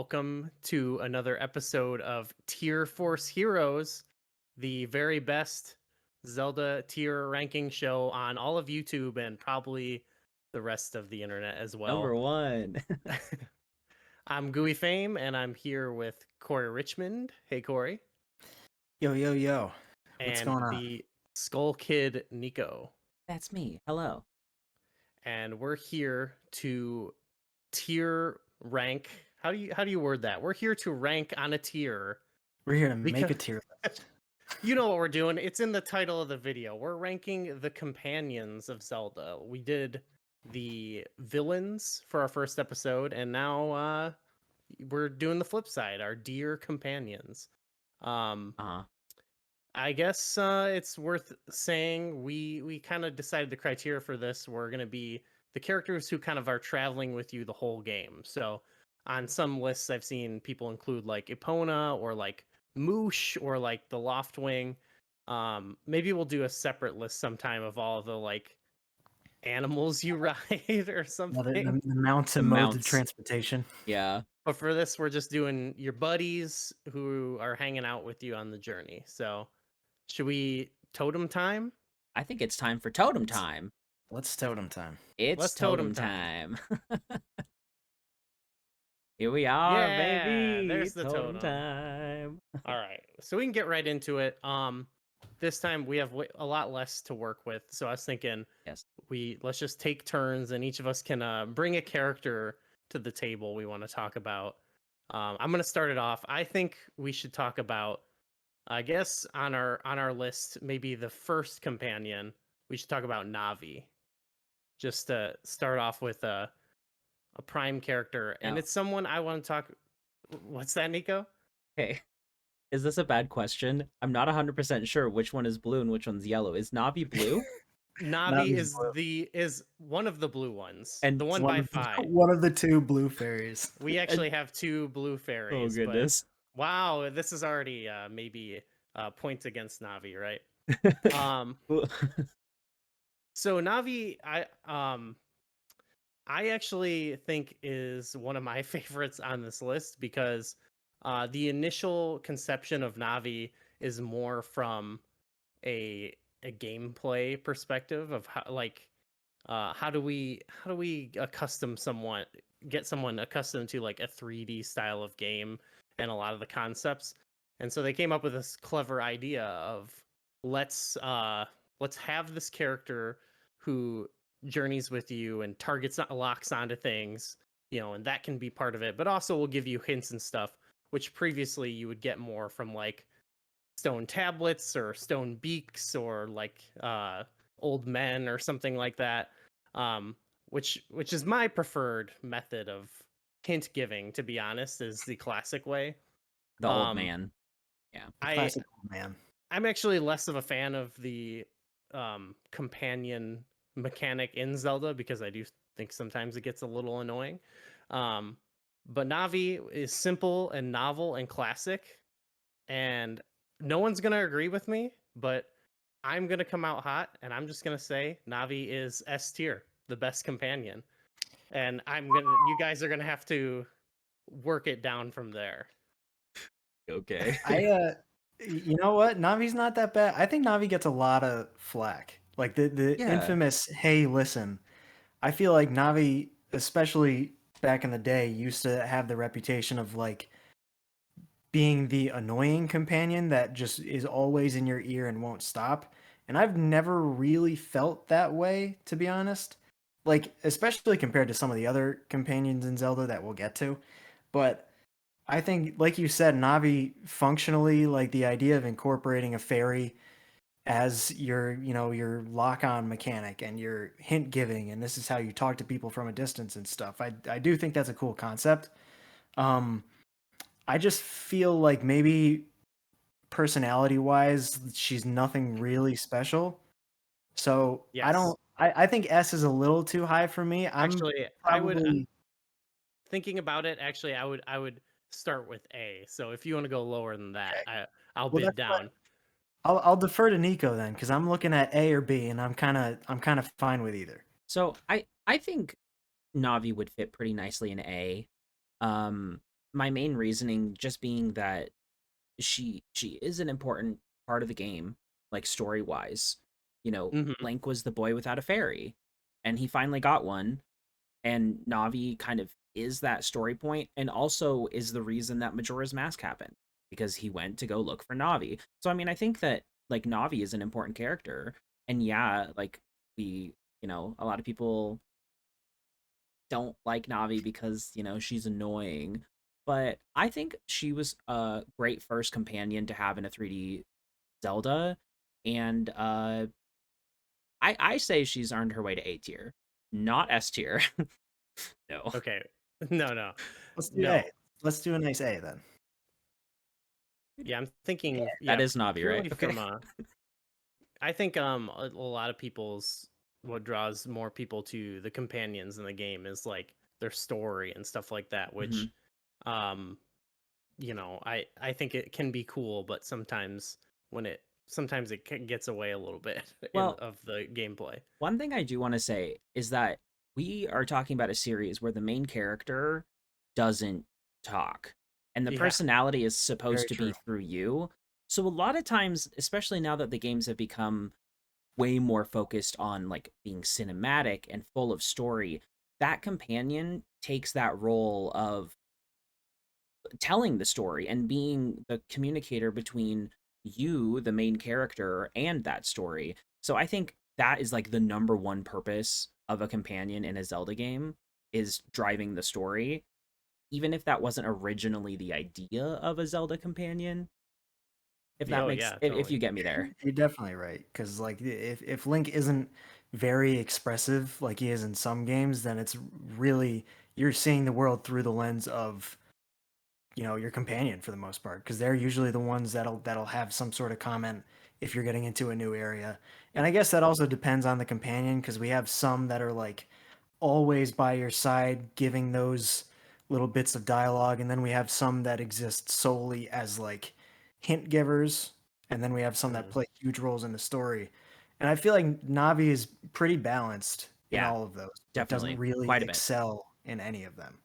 welcome to another episode of Tier Force Heroes, the very best Zelda tier ranking show on all of YouTube and probably the rest of the internet as Number well. one. I'm Gooey Fame, and I'm here with Corey Richmond. Hey, Corey. Yo, yo, yo. What's And going on? the Skull Kid Nico. That's me. Hello. And we're here to tier rank. How do you word that? We're here to rank on a tier. We're here to make Because a tier list. you know what we're doing. It's in the title of the video. We're ranking the companions of Zelda. We did the villains for our first episode, and now we're doing the flip side, our dear companions. I guess it's worth saying we kind of decided the criteria for this were going to be the characters who kind of are traveling with you the whole game. So on some lists I've seen people include like Epona or like Moosh or like the Loftwing. Maybe we'll do a separate list sometime of all the like animals you ride or something. The mounts and modes of transportation. Yeah. But for this, we're just doing your buddies who are hanging out with you on the journey. So should we totem time? I think it's time for totem time. Let's totem time. It's totem time. Here we are, Yeah, baby. there's the totem time. All right, so we can get right into it. This time we have a lot less to work with, so I was thinking, yes, let's just take turns, and each of us can bring a character to the table we want to talk about. I'm gonna start it off. I think we should talk about, I guess on our list, maybe the first companion. We should talk about Navi, just to start off with a prime character, and it's someone I want to talk. What's that, Nico? Okay. Is this a bad question? I'm not 100% sure which one is blue and which one's yellow. Is Navi blue? Navi is one of the blue ones, and the one by Fi. One of the two blue fairies. We actually have two blue fairies. Oh goodness! But, wow, this is already maybe points against Navi, right? So Navi, I actually think is one of my favorites on this list because the initial conception of Navi is more from a gameplay perspective of how do we get someone accustomed to like a 3D style of game and a lot of the concepts. And so they came up with this clever idea of let's have this character who journeys with you and locks onto things, and that can be part of it, but also will give you hints and stuff, which previously you would get more from like stone tablets or stone beaks or like old men or something like that, which is my preferred method of hint giving, to be honest, is the classic way. The old man. Yeah, classic old man. I'm actually less of a fan of the companion mechanic in Zelda because I do think sometimes it gets a little annoying. But Navi is simple and novel and classic, and no one's gonna agree with me, but I'm gonna come out hot and I'm just gonna say Navi is S tier, the best companion. And you guys are gonna have to work it down from there. Okay. You know what? Navi's not that bad. I think Navi gets a lot of flack. Like the infamous, hey, listen. I feel like Navi, especially back in the day, used to have the reputation of like being the annoying companion that just is always in your ear and won't stop. And I've never really felt that way, to be honest. Like, especially compared to some of the other companions in Zelda that we'll get to. But I think, like you said, Navi functionally, like the idea of incorporating a fairy as your lock-on mechanic and your hint giving, and this is how you talk to people from a distance and stuff. I do think that's a cool concept. I just feel like maybe personality-wise, she's nothing really special. So Yes. I think S is a little too high for me. I would, thinking about it, actually, I would start with A. So if you want to go lower than that, okay. I'll bid down. I'll defer to Nico then, because I'm looking at A or B, and I'm kind of fine with either. So I think Navi would fit pretty nicely in A. my main reasoning just being that she is an important part of the game, like story wise. You know, Hmm. Link was the boy without a fairy, and he finally got one. And Navi kind of is that story point, and also is the reason that Majora's Mask happened because he went to go look for Navi. So I mean, I think that like Navi is an important character, and yeah, like we, a lot of people don't like Navi because, she's annoying. But I think she was a great first companion to have in a 3D Zelda. And I say she's earned her way to A tier, not S tier. No. Okay. No, no, Let's do A. no. Let's do a nice A then. Yeah, I'm thinking. That Yeah, is Navi, right? purely Okay. from I think a lot of people's what draws more people to the companions in the game is like their story and stuff like that, Mhm. which um I think it can be cool, but sometimes it gets away a little bit in Well, of the gameplay. one thing I do want to say is that we are talking about a series where the main character doesn't talk, and the Yeah. personality is Very supposed to be true. through you. So a lot of times, especially now that the games have become way more focused on like being cinematic and full of story, that companion takes that role of telling the story and being the communicator between you, the main character, and that story. So I think that is like the number one purpose of a companion in a Zelda game is driving the story, even if that wasn't originally the idea of a Zelda companion. If that Oh makes yeah, if you totally. get me there. You're definitely right. Because like if Link isn't very expressive like he is in some games, then it's really you're seeing the world through the lens of your companion for the most part because they're usually the ones that'll have some sort of comment if you're getting into a new area. And I guess that also depends on the companion because we have some that are like always by your side giving those little bits of dialogue, and then we have some that exist solely as like hint givers, and then we have some that Mhm. play huge roles in the story. And I feel like Navi is pretty balanced in Yeah, all of those, but doesn't definitely. really Quite a bit. excel in any of them.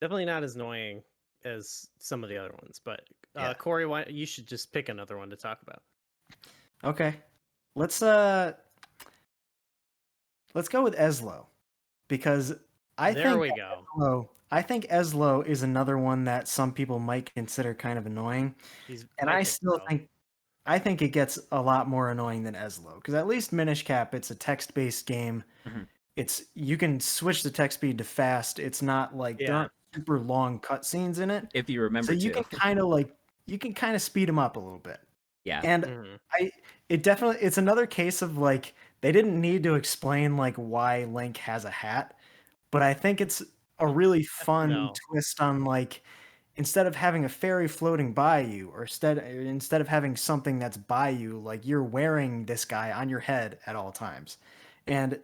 Definitely not as annoying as some of the other ones, but Yeah. Corey, why you should just pick another one to talk about. Okay. Let's go with Eslo because I There think we go. Eslo is another one that some people might consider kind of annoying, and I I think still so. think it gets a lot more annoying than Eslo because at least Minish Cap, it's a text-based game. Mhm. It's you can switch the text speed to fast. It's not like there Yeah. aren't super long cutscenes in it, If you so remember to. you can kind of speed them up a little bit. Yeah. And Hmm. I it's another case of like they didn't need to explain like why Link has a hat, but I think it's a really fun No. twist on like instead of having a fairy floating by you or instead of having something that's by you, like you're wearing this guy on your head at all times. And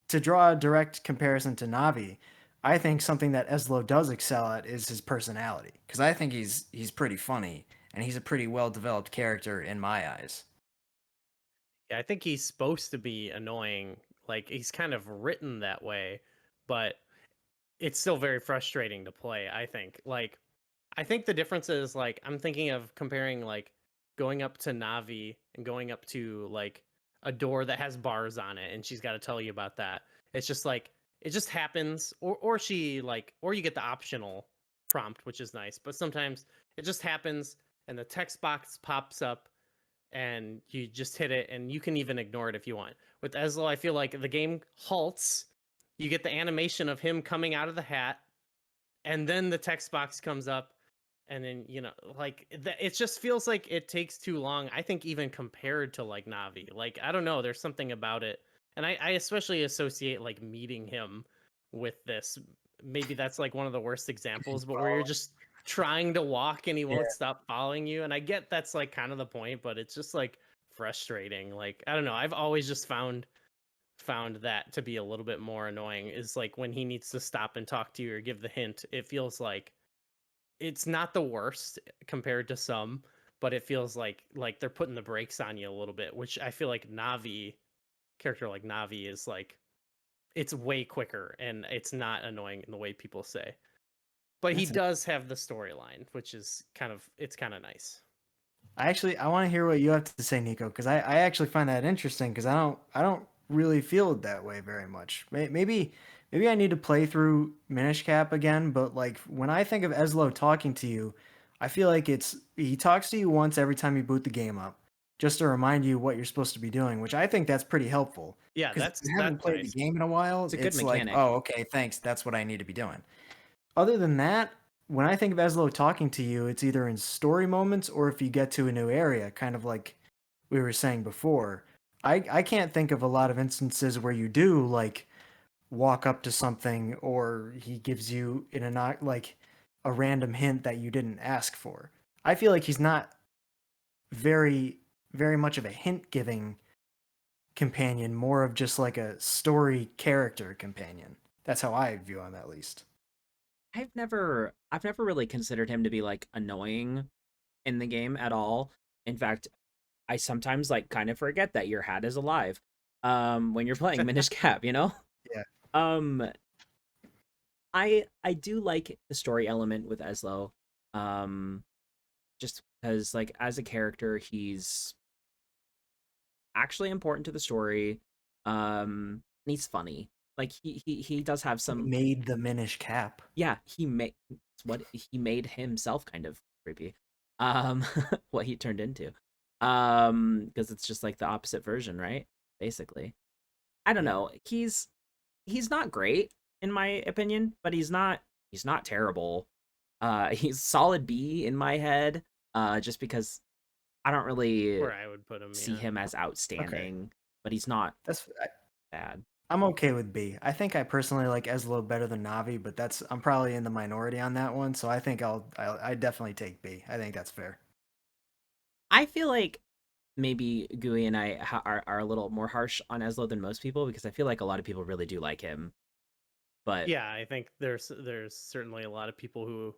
to draw a direct comparison to Navi, I think something that Eslo does excel at is his personality because I think he's pretty funny and he's a pretty well developed character in my eyes. Yeah, I think he's supposed to be annoying. Like he's kind of written that way, but it's still very frustrating to play, I think. Like I think the difference is like I'm thinking of comparing like going up to Navi and going up to like a door that has bars on it and she's got to tell you about that. It's just like it just happens or she like or you get the optional prompt which is nice, but sometimes it just happens and the text box pops up and you just hit it and you can even ignore it if you want. With Ezlo, I feel like the game halts. You get the animation of him coming out of the hat and then the text box comes up and then like it just feels like it takes too long. I think even compared to like Navi, like I don't know, there's something about it, and I especially associate like meeting him with this. Maybe that's like one of the worst examples, but where you're just trying to walk and he Yeah. won't stop following you, and I get that's like kind of the point, but it's just like frustrating. Like I don't know, I've always just found that to be a little bit more annoying is like when he needs to stop and talk to you or give the hint. It feels like it's not the worst compared to some, but it feels like they're putting the brakes on you a little bit, which I feel like Navi character like Navi is like it's way quicker and it's not annoying in the way people say. But he does have the storyline, which is kind of nice. I want to hear what you have to say, Nico, because I actually find that interesting because I don't really feel it that way very much. Maybe I need to play through Minish Cap again, but like when I think of Eslo talking to you, I feel like he talks to you once every time you boot the game up, just to remind you what you're supposed to be doing, which I think that's pretty helpful. Yeah, Because if that's you haven't played nice. the game in a while, It's a good like, mechanic. oh, okay, thanks, that's what I need to be doing. Other than that, when I think of Eslo talking to you, it's either in story moments or if you get to a new area, kind of like we were saying before. I can't think of a lot of instances where you do like walk up to something or he gives you like a random hint that you didn't ask for. I feel like he's not very very much of a hint giving companion, more of just like a story character companion. That's how I view him at least. I've never really considered him to be like annoying in the game at all. In fact, I sometimes like kind of forget that your hat is alive when you're playing Minish Cap, you know? Yeah. Um I do like the story element with Eslo. Um just because like as a character he's actually important to the story. And he's funny. Like he does have He some made the Minish Cap. yeah, he made himself kind of creepy. What he turned into. Because it's just like the opposite version, right? Basically. I don't Yeah. know. He's not great in my opinion, but he's not terrible. He's solid B in my head. Just because I don't really Where I would put him, see yeah. him as Okay. outstanding, but he's not That's bad. I'm okay with B. I think I personally like Eslo better than Navi, but I'm probably in the minority on that one. So I think I definitely take B. I think that's fair. I feel like maybe Gui and I are a little more harsh on Eslo than most people because I feel like a lot of people really do like him. But Yeah, I think there's certainly a lot of people who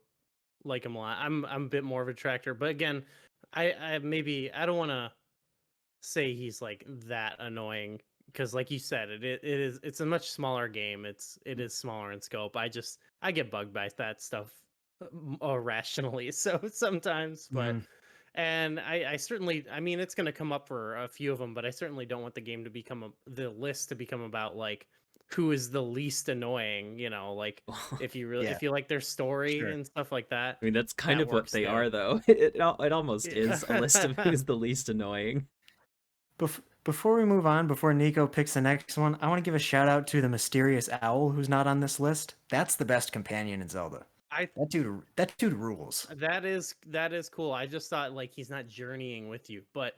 like him a lot. I'm a bit more of a detractor, but again, I don't want to say he's like that annoying because like you said it's a much smaller game. It is smaller in scope. I get bugged by that stuff irrationally so sometimes, but Mhm. and I certainly, I mean, it's going to come up for a few of them, but I certainly don't want the game to become the list to become about like who is the least annoying, like Yeah, if you like their story sure. and stuff like that, I mean, that's kind that of what works they too. are, though. It almost is a list of Yeah. who's the least annoying. Before we move on, before Nico picks the next one, I want to give a shout out to the mysterious owl who's not on this list. That's the best companion in Zelda. I That dude rules. that is cool. I just thought like he's not journeying with you, but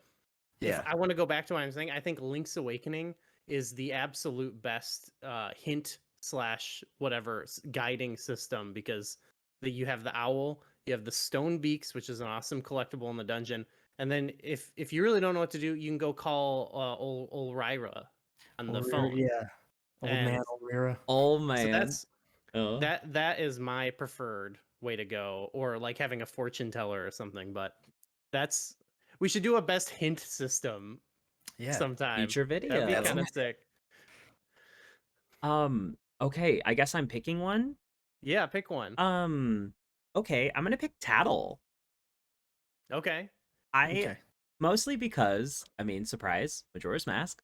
if Yeah. I want to go back to what I'm saying, I think Link's Awakening is the absolute best hint slash whatever guiding system because you have the owl, you have the stone beaks, which is an awesome collectible in the dungeon, and then if you really don't know what to do, you can go call Olryra on the phone, Yeah. Old man and Olrira. Oh so man. Oh. that is my preferred way to go, or like having a fortune teller or something. But that's we should do a best hint system Yeah. sometime. Future That'd be That's video. kind of sick. Okay, I guess I'm picking one. Yeah, pick one. Um, okay, I'm gonna pick Tattle. Okay. I okay. mostly because, I mean, surprise, Majora's Mask,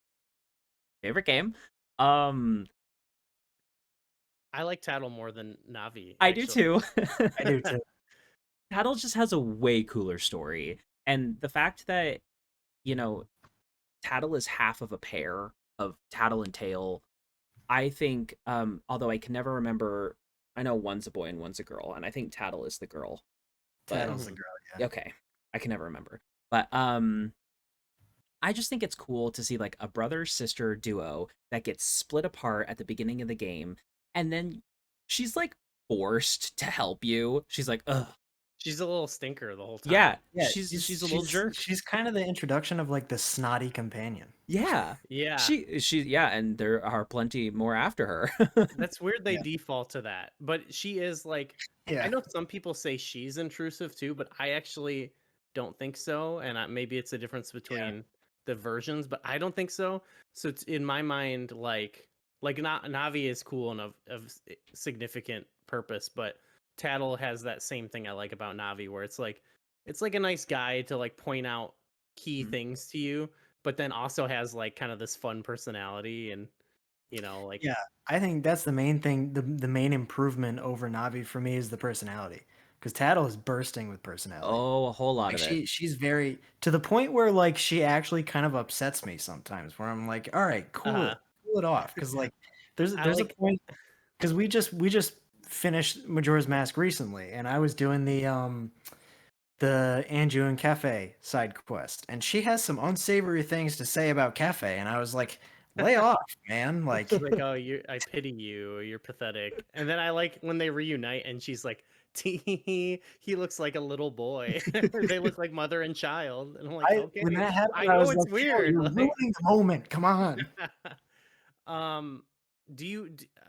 favorite game. Um, I like Tattle more than Navi, I do actually. too. I do too. Tattle just has a way cooler story. And the fact that, you know, Tattle is half of a pair of Tattle and Tail, I think, although I can never remember, I know one's a boy and one's a girl, and I think Tattle is the girl. But Tattle's the Mhm. girl, yeah. okay, I can never remember. But I just think it's cool to see like a brother sister duo that gets split apart at the beginning of the game, and then she's like forced to help you. She's like, ugh, She's a little stinker the whole yeah, time. Yeah, she's a little jerk. she's kind of the introduction of like the snotty companion. Yeah, Yeah. yeah, and there are plenty more after her. That's weird they Yeah. default to that. But she is like I Yeah. know some people say she's intrusive too, but I actually don't think so. And maybe it's a difference Yeah. between the versions, but I don't think so. So it's in my mind, like Navi is cool and of significant purpose, but Tattle has that same thing I like about Navi, where it's like a nice guy to like point out key things to you, but then also has like kind of this fun personality and like Yeah, I think that's the main thing. The main improvement over Navi for me is the personality, because Tattle is bursting with personality. Oh, a whole lot Like of it. she's very to the point where like she actually kind of upsets me sometimes. Where I'm like, all right, uh cool it off, because like I there's a like point because we just finished Majora's Mask recently, and I was doing the Anju Cafe side quest, and she has some unsavory things to say about Cafe, and I was like, lay off, man. she's Like like, oh, I pity you, you're pathetic. And then I like when they reunite and she's like, he looks like a little boy. They look like mother and child. And I'm like, when okay, that I happened, I know was it's like, Taylor, weird. you're Like, ruining the moment. Come on. um,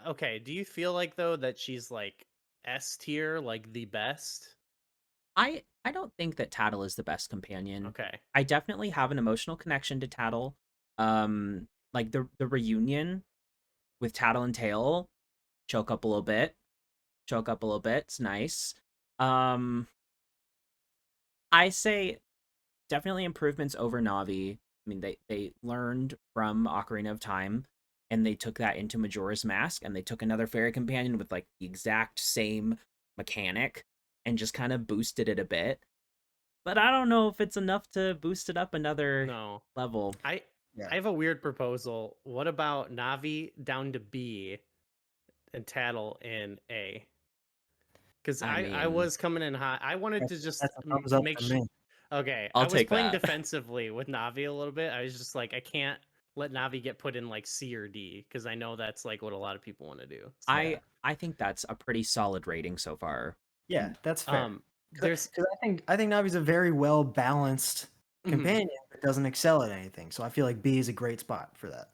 okay, do you feel like though that she's like S tier, like the best? I don't think that Tattle is the best companion. Okay. I definitely have an emotional connection to Tattle. Like the reunion with Tattle and Tail, choke up a little bit. Choke up a little bit. It's nice. Um I say definitely improvements over Navi. I mean, they learned from Ocarina of Time, and they took that into Majora's Mask, and they took another fairy companion with like the exact same mechanic and just kind of boosted it a bit. But I don't know if it's enough to boost it up another No. level. I Yeah. I have a weird proposal. What about Navi down to B and Tattle in A? Because I I mean, was coming in hot. I wanted to just That's a thumbs up make for sure. me. Okay, I I'll was take playing that. defensively with Navi a little bit. I was just like, I can't let Navi get put in like C or D because I know that's like what a lot of people want to do. So, Yeah. I think that's a pretty solid rating so far. Yeah, that's fair. there's Because I think Navi's a very well balanced mhm. companion, but doesn't excel at anything. So I feel like B is a great spot for that.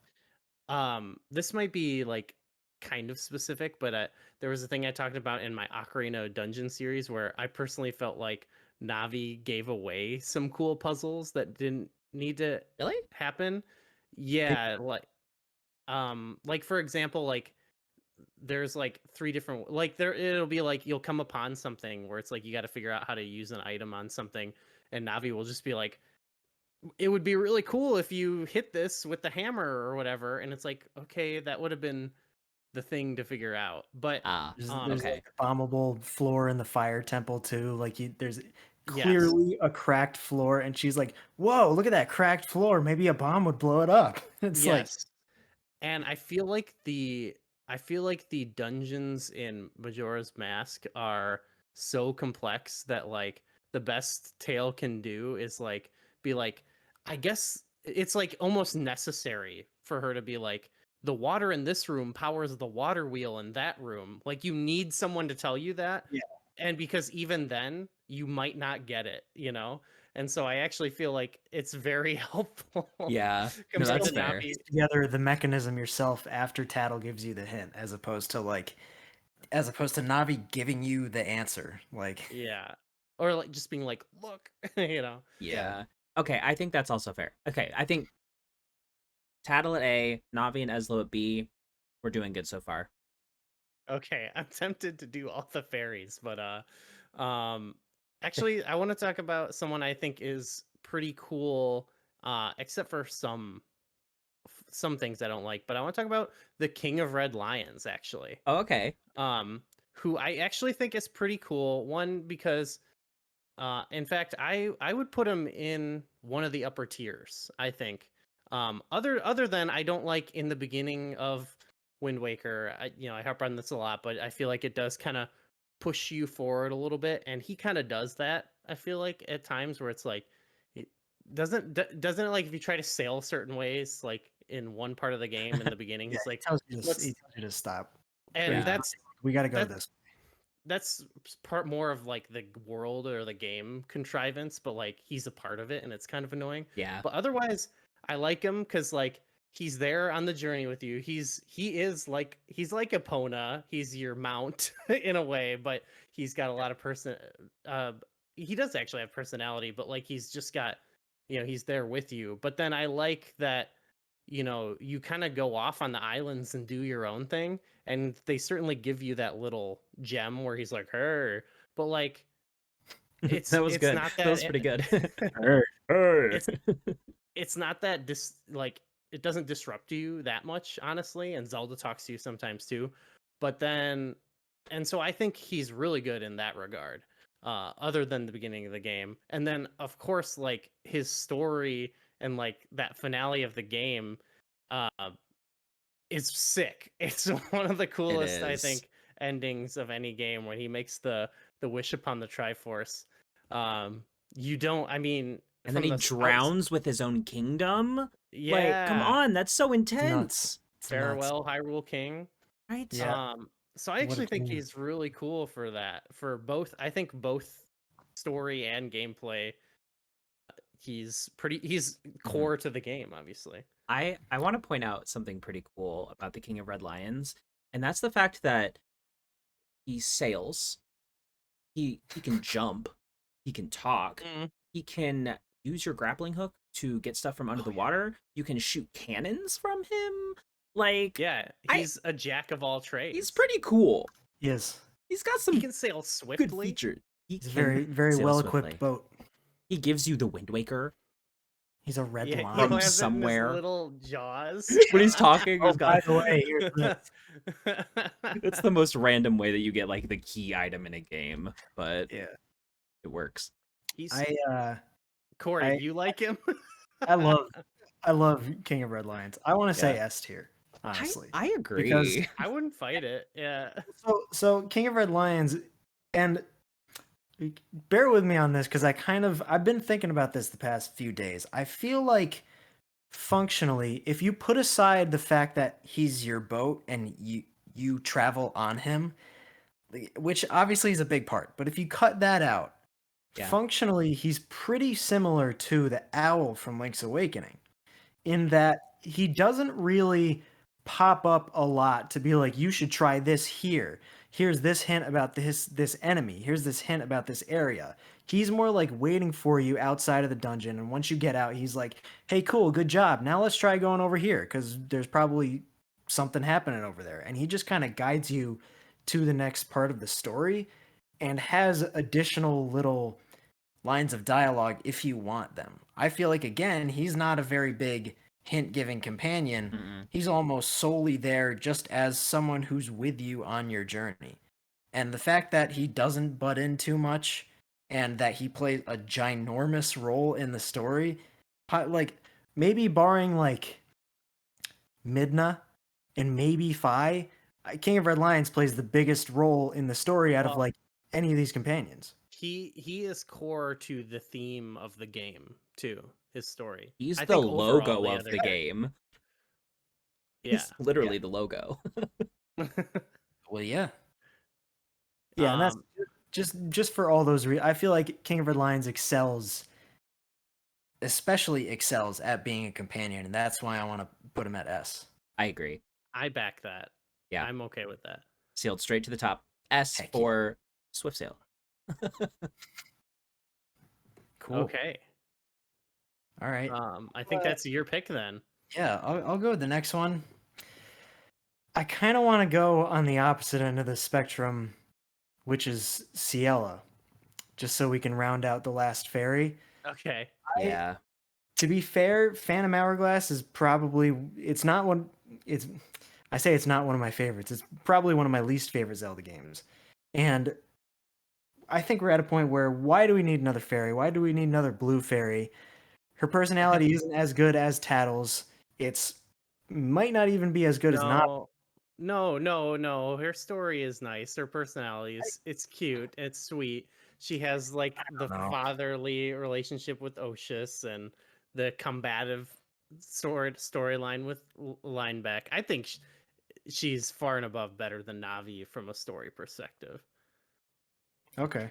This might be like kind of specific, but there was a thing I talked about in my Ocarina Dungeon series where I personally felt like Navi gave away some cool puzzles that didn't need to Really? happen. Hey, Yeah, like for example, like there's like three different like there it'll be like you'll come upon something where it's like you got to figure out how to use an item on something, and Navi will just be like, it would be really cool if you hit this with the hammer or whatever, and it's like, okay, that would have been the thing to figure out. But Ah, there's okay. like a bombable floor in the fire temple too. Like there's yes, clearly a cracked floor, and she's like, "Whoa, look at that cracked floor. Maybe a bomb would blow it up." It's like, yes. And I feel like the dungeons in Majora's Mask are so complex that like the best Tale can do is like be like, I guess it's like almost necessary for her to be like, the water in this room powers the water wheel in that room. Like you need someone to tell you that. yeah, And because even then you might not get it. And so I actually feel like it's very helpful Yeah. No, you compared still that's to need to fair. Navi. piece together the mechanism yourself after Tattle gives you the hint, as opposed to Navi giving you the answer. Like, Yeah. Or like just being like, look, you know. yeah, Yeah. Okay, I think that's also fair. Okay, I think Tattle at A, Navi and Eslo at B. We're doing good so far. Okay, I'm tempted to do all the fairies, but um actually I want to talk about someone I think is pretty cool, except for some things I don't like, but I want to talk about the King of Red Lions actually. Oh, okay. Um who I actually think is pretty cool. One because in fact, I would put him in one of the upper tiers, I think. Other than I don't like in the beginning of Wind Waker. I harp on this a lot, but I feel like it does kind of push you forward a little bit, and he kind of does that. I feel like at times where it's like, it doesn't it like if you try to sail certain ways, like in one part of the game in the beginning, yeah. he's like, He let's, tells you to stop. and There's Yeah. we got to go that's this. that's part more of like the world or the game contrivance, but like he's a part of it and it's kind of annoying. Yeah. But otherwise, I like him because like he's there on the journey with you. He's like Epona. He's your mount in a way, but he's got a lot of uh he does actually have personality, but like he's just got, he's there with you. But then I like that you kind of go off on the islands and do your own thing, and they certainly give you that little gem where he's like, "Her," but like That was it's good. not That was that pretty good. it's it's not that like it doesn't disrupt you that much, honestly, and Zelda talks to you sometimes too. But then and so I think he's really good in that regard, other than the beginning of the game. And then of course, like his story and like that finale of the game uh is sick. It's one of the It coolest, I is. think, endings of any game when he makes the wish upon the Triforce. You don't, I mean, And then from he the outs, drowns with his own kingdom. Like, come yeah, on, that's so It's nuts. intense, It's nuts. farewell, Hyrule King. right? Yeah. So I What a actually think king. he's really cool for that. For both, I think both story and gameplay, he's Mhm. core to the game, obviously. I want to point out something pretty cool about the King of Red Lions, and that's the fact that he sails, he can jump, he can talk, Mm. he can use your grappling hook to get stuff from under Oh the yeah. water. You can shoot cannons from him. Like, Yeah, I he's a jack of all he's trades. pretty cool. Yes. He's got He some can sail good swiftly. features. He He's a can very, very sail well equipped swiftly. boat. He gives you the Wind Waker He's a red Yeah, he from lion. has it in his somewhere. little jaws. When he's talking, Oh, he's by got the way, here's this. it's the most random way that you get like the key item in a game, but Yeah. it works. He's I Corey. I Do you like him? I love I love King of Red Lions. I want to say Yeah. S tier, honestly. I Because agree. I wouldn't fight it. Yeah. so King of Red Lions, and bear with me on this because I've been thinking about this the past few days. I feel like functionally, if you put aside the fact that he's your boat and you travel on him, which obviously is a big part, but if you cut that out, Yeah. functionally he's pretty similar to the owl from Link's Awakening in that he doesn't really pop up a lot to be like, you should try this here. Here's this hint about this enemy. Here's this hint about this area. He's more like waiting for you outside of the dungeon, and once you get out, he's like, "Hey, cool, good job. Now let's try going over here because there's probably something happening over there." And he just kind of guides you to the next part of the story, and has additional little lines of dialogue if you want them. I feel like again, he's not a very big hint giving companion. Mm-mm. He's almost solely there just as someone who's with you on your journey. And the fact that he doesn't butt in too much and that he plays a ginormous role in the story, like maybe barring like Midna and maybe Fi, King of Red Lions plays the biggest role in the story out of Well, like any of these companions. he is core to the theme of the game too. His story. He's I the think overall logo the of other the game. yeah. He's literally the logo. Well, yeah. Yeah, and that's just for all those I feel like King of Red Lions especially excels at being a companion, and that's why I want to put him at S. I agree. I back that. Yeah. I'm okay with that. Sailed straight to the top. S Heck yeah. for Swift Sail. Cool. Okay. All right. I think that's your pick then. Yeah, I'll go with the next one. I kind of want to go on the opposite end of the spectrum, which is Ciela, just so we can round out the last fairy. Okay. Yeah. To be fair, Phantom Hourglass is probably it's not one it's I say it's not one of my favorites. It's probably one of my least favorite Zelda games. And I think we're at a point where why do we need another fairy? Why do we need another blue fairy? Her personality isn't as good as Tattle's. It's might not even be as good as Navi. No. Her story is nice. Her personality is it's cute. It's sweet. She has like the know. fatherly relationship with Oshus and the combative storyline with Lineback. I think she's far and above better than Navi from a story perspective. Okay.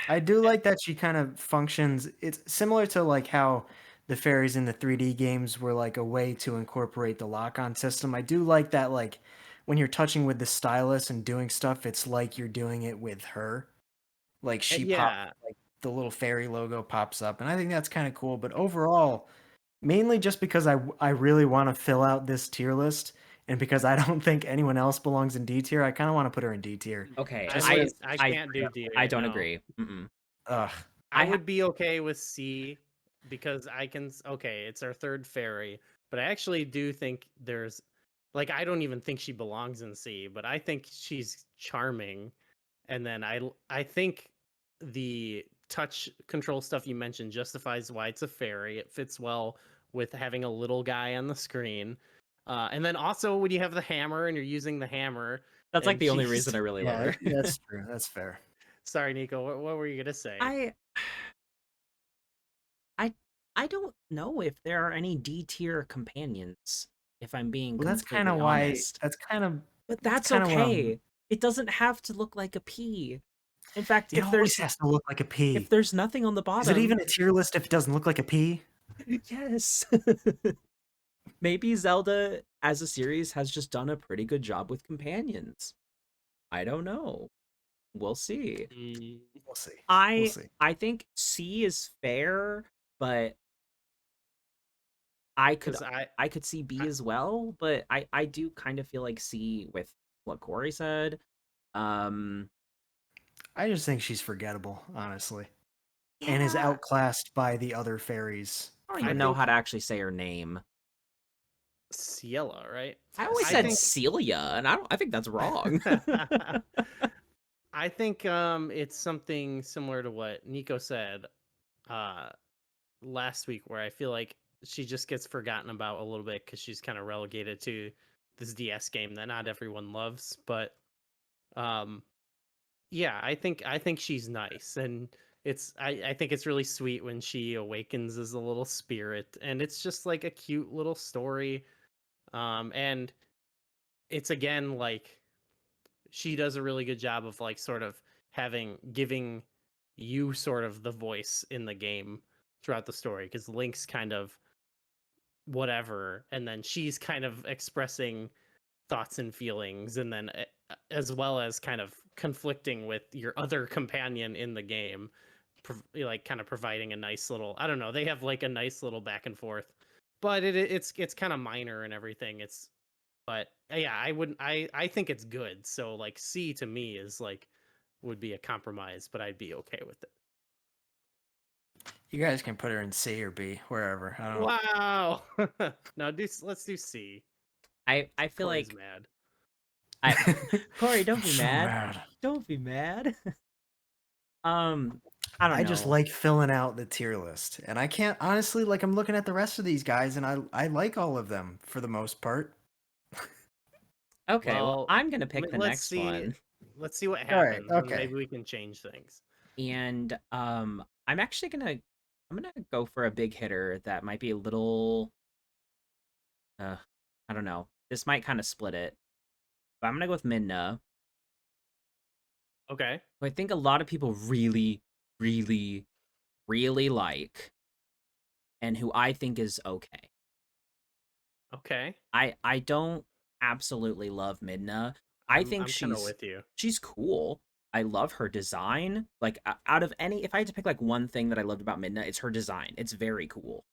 I do like that she kind of functions. It's similar to like how the fairies in the 3D games were like a way to incorporate the lock-on system. I do like that like when you're touching with the stylus and doing stuff, it's like you're doing it with her. Like she pops, Yeah. like the little fairy logo pops up, and I think that's kind of cool. But overall, Mainly just because I really want to fill out this tier list, and because I don't think anyone else belongs in D tier, I kind of want to put her in D tier. Okay, Just I because I I can't do D. I don't No. agree. Mm-mm. ugh. I I would be okay with C because I can. Okay, it's our third fairy, but I actually do think there's, like, I don't even think she belongs in C, but I think she's charming. And then I think the touch control stuff you mentioned justifies why it's a fairy. It fits well with having a little guy on the screen. And then also when you have the hammer and you're using the hammer, that's like and the only reason I she's really love Yeah, her. that's true. That's fair. sorry, Nico, what were you gonna say? I I I don't know if there are any D tier companions, if I'm being Well, that's kind completely of why. honest. But That's that's kind of what I'm. okay. It doesn't have to look like a P. In fact, It always has to look like a if P. there's nothing on the Is it bottom, even a tier list if it doesn't look like a P? yes. Maybe Zelda as a series has just done a pretty good job with companions. I don't know. We'll see. Mm, We'll see. We'll I see. I think C is fair, but I could because I could see B I as well, but I do kind of feel like C with what Corey said. Um I just think she's forgettable, honestly, and is yeah, outclassed by the other fairies I don't I even know for how think to actually say her name. Ciela, right? I always I said Ciela. think Celia, and I think that's wrong. I think it's something similar to what Nico said uh last week, where I feel like she just gets forgotten about a little bit because she's kind of relegated to this DS game that not everyone loves. But um yeah, I think she's nice, and I think it's really sweet when she awakens as a little spirit, and it's just like a cute little story. And it's again like she does a really good job of like sort of giving you sort of the voice in the game throughout the story, because Link's kind of whatever, and then she's kind of expressing thoughts and feelings, and then as well as kind of conflicting with your other companion in the game, like kind of providing a nice little, I don't know, they have like a nice little back and forth, but it's kind of minor and everything. It's but yeah, I wouldn't I think it's good. So like C to me is like would be a compromise, but I'd be okay with it. You guys can put her in C or B, wherever. I don't. Wow. No, let's do C. I feel Corey's like mad. I Corey, don't I'm be so mad. mad. Don't be mad. Um, I don't I just know. like filling out the tier list, and I can't honestly. Like, I'm looking at the rest of these guys, and I like all of them for the most part. Okay, well, Well, I'm gonna pick the let's next see. one. Let's see what All right. happens, and Okay. maybe we can change things. And I'm actually I'm gonna go for a big hitter that might be a little uh I don't know. This might kind of split it. But I'm gonna go with Midna, Okay. who I think a lot of people really, really, really like, and who I think is okay. Okay. I don't absolutely love Midna. I think I'm kind of with you. she's cool. I love her design. Like out of any, if I had to pick like one thing that I loved about Midna, it's her design. It's very cool.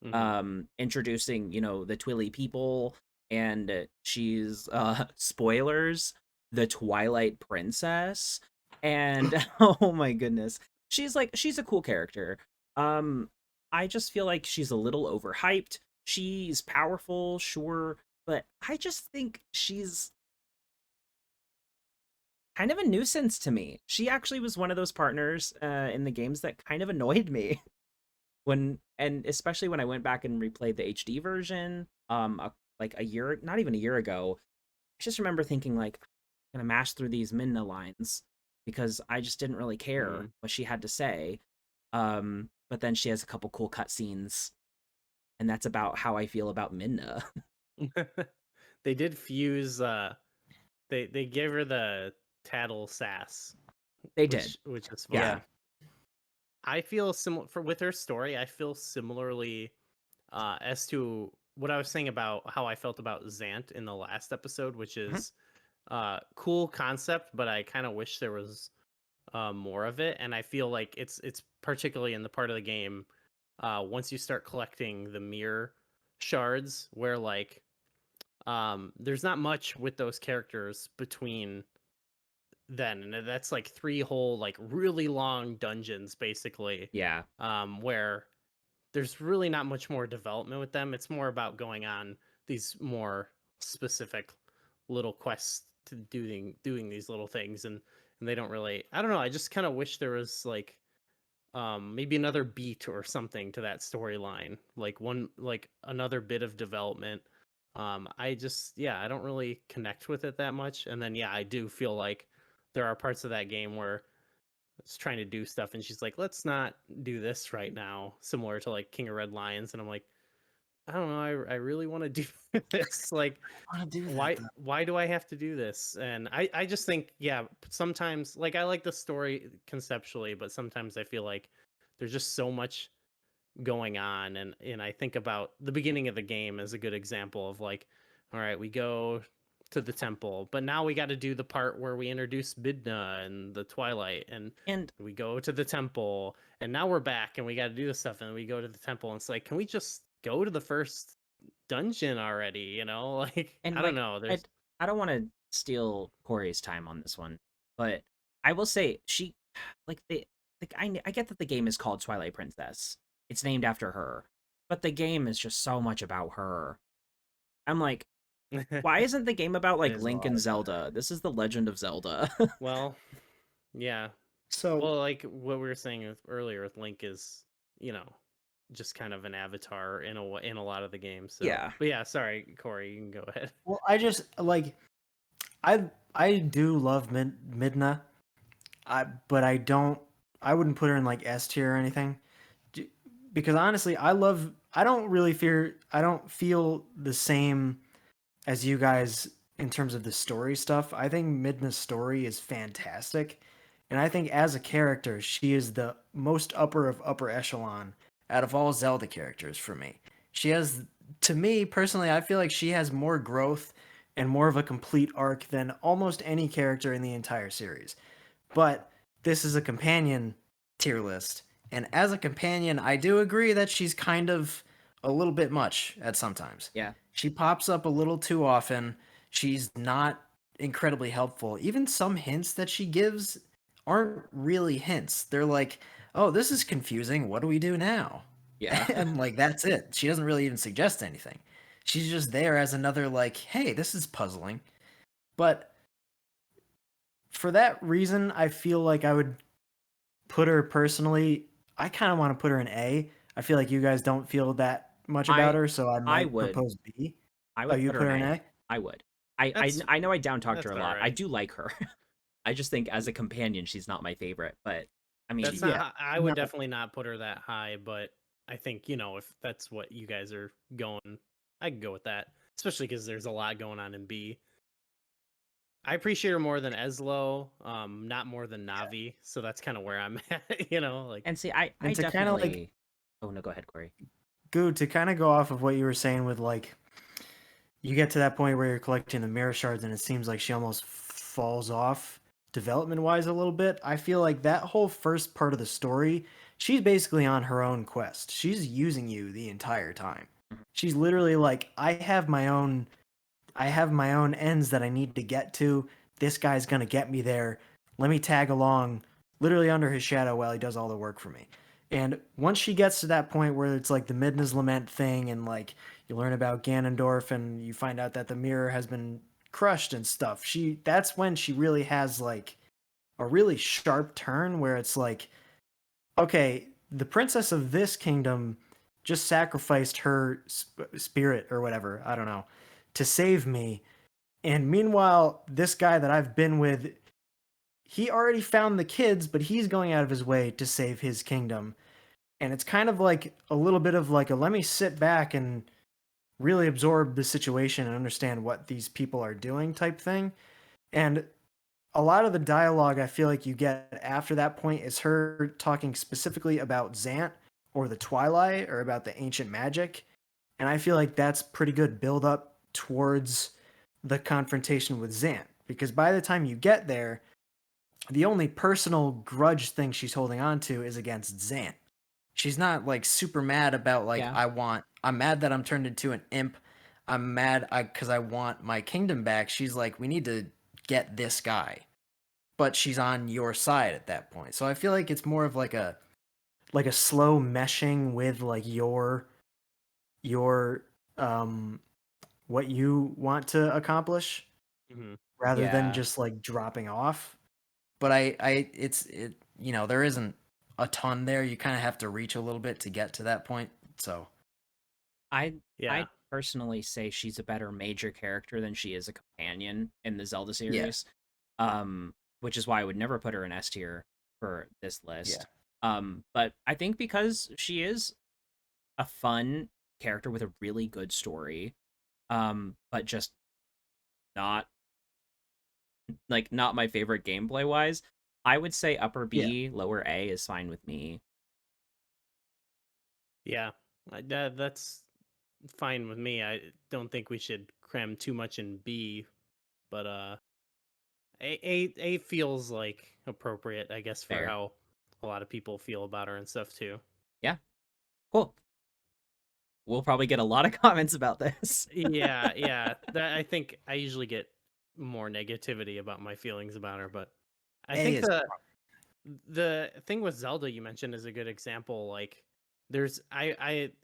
Hmm. Introducing, the Twilly people, and she's spoilers, the Twilight Princess. And oh my goodness. She's a cool character. Um I just feel like she's a little overhyped. She's powerful, sure, but I just think she's kind of a nuisance to me. She actually was one of those partners in the games that kind of annoyed me. And especially when I went back and replayed the HD version, like a year, not even a year ago, I just remember thinking like, I'm gonna mash through these Minna lines because I just didn't really care Hmm. what she had to say. But then she has a couple cool cutscenes, and that's about how I feel about Minna. They did fuse. They gave her the tattle sass, They did, which is yeah. fun. I feel similar for with her story. I feel similarly as to what I was saying about how I felt about Zant in the last episode, which Mhm. is cool concept, but I kind of wish there was more of it. And I feel like it's particularly in the part of the game once you start collecting the mirror shards, where like there's not much with those characters between then, and that's like 3 whole like really long dungeons basically, Yeah. where there's really not much more development with them. It's more about going on these more specific little quests to doing these little things, and they don't really, I don't know, I just kind of wish there was like maybe another beat or something to that storyline, like another bit of development. I just, yeah, I don't really connect with it that much. And then yeah, I do feel like there are parts of that game where it's trying to do stuff and she's like, let's not do this right now, similar to like King of Red Lions, and I'm like, I don't know, I really want to do this. Like, I want to do that. why do I have to do this? And I just think, yeah, sometimes like I like the story conceptually, but sometimes I feel like there's just so much going on, and I think about the beginning of the game as a good example of like, all right, we go to the temple, but now we got to do the part where we introduce Midna and the Twilight, and we go to the temple, and now we're back and we got to do this stuff, and we go to the temple, and it's like, can we just go to the first dungeon already, you know? Like, And I don't know, there's I don't want to steal Corey's time on this one, but I will say she like I get that the game is called Twilight Princess. It's named after her, but the game is just so much about her. I'm like, why isn't the game about like Link and Zelda? This is the Legend of Zelda. well, yeah. So Well, like what we were saying earlier with Link is, you know, just kind of an avatar in a lot of the games. So. Yeah. But yeah, sorry, Corey, you can go ahead. well, I just like I do love Midna, but I wouldn't put her in like S tier or anything, because honestly, I don't feel the same as you guys in terms of the story stuff. I think Midna's story is fantastic, and I think as a character, she is the most upper of upper echelon out of all Zelda characters for me. She has, to me personally, I feel like she has more growth and more of a complete arc than almost any character in the entire series. But this is a companion tier list, and as a companion, I do agree that she's kind of a little bit much at sometimes. Yeah. She pops up a little too often. She's not incredibly helpful. Even some hints that she gives aren't really hints. They're like, "Oh, this is confusing. What do we do now?" Yeah. And like that's it. She doesn't really even suggest anything. She's just there as another like, "Hey, this is puzzling." But for that reason, I feel like I would put her personally. I kind of want to put her in A. I feel like you guys don't feel that much about her, so I might would. propose B. I would you put her in A? I would. I know I down talked her a lot. Right. I do like her. I just think as a companion, she's not my favorite. But I mean, that's not. I would definitely not put her that high. But I think, you know, if that's what you guys are going, I can go with that. Especially because there's a lot going on in B. I appreciate her more than Eslo, not more than Navi. So that's kind of where I'm at. You know, like. And see, I definitely. Oh no, go ahead, Corey. Good, to kind of go off of what you were saying with like, you get to that point where you're collecting the mirror shards and it seems like she almost falls off development wise a little bit. I feel like that whole first part of the story, she's basically on her own quest. She's using you the entire time. She's literally like, I have my own ends that I need to get to. This guy's going to get me there. Let me tag along literally under his shadow while he does all the work for me. And once she gets to that point where it's like the Midna's Lament thing, and like you learn about Ganondorf and you find out that the mirror has been crushed and stuff, that's when she really has like a really sharp turn where it's like, okay, the princess of this kingdom just sacrificed her spirit or whatever, I don't know, to save me. And meanwhile, this guy that I've been with, he already found the kids, but he's going out of his way to save his kingdom. And it's kind of like a little bit of like a let me sit back and really absorb the situation and understand what these people are doing type thing. And a lot of the dialogue I feel like you get after that point is her talking specifically about Zant or the Twilight or about the ancient magic. And I feel like that's pretty good build up towards the confrontation with Zant. Because by the time you get there, the only personal grudge thing she's holding on to is against Zant. she's not like super mad about like Yeah. I'm mad that I'm turned into an imp. I'm mad because I want my kingdom back. She's like, we need to get this guy, but she's on your side at that point. So I feel like it's more of like a slow meshing with like your what you want to accomplish Mm-hmm. rather than Yeah. just like dropping off. But there isn't a ton there. You kind of have to reach a little bit to get to that point. So I Yeah. I personally say she's a better major character than she is a companion in the Zelda yeah, series. Which is why I would never put her in S tier for this yeah, list. But I think because she is a fun character with a really good story, but just not not my favorite gameplay wise, I would say upper yeah. B, lower A is fine with me. Yeah. That's fine with me. I don't think we should cram too much in B, but A feels like appropriate, I guess, for Fair. how a lot of people feel about her and stuff too. Yeah. Cool. We'll probably get a lot of comments about this. Yeah, yeah. That I think I usually get more negativity about my feelings about her, but I A think is the thing with Zelda you mentioned is a good example. Like, there's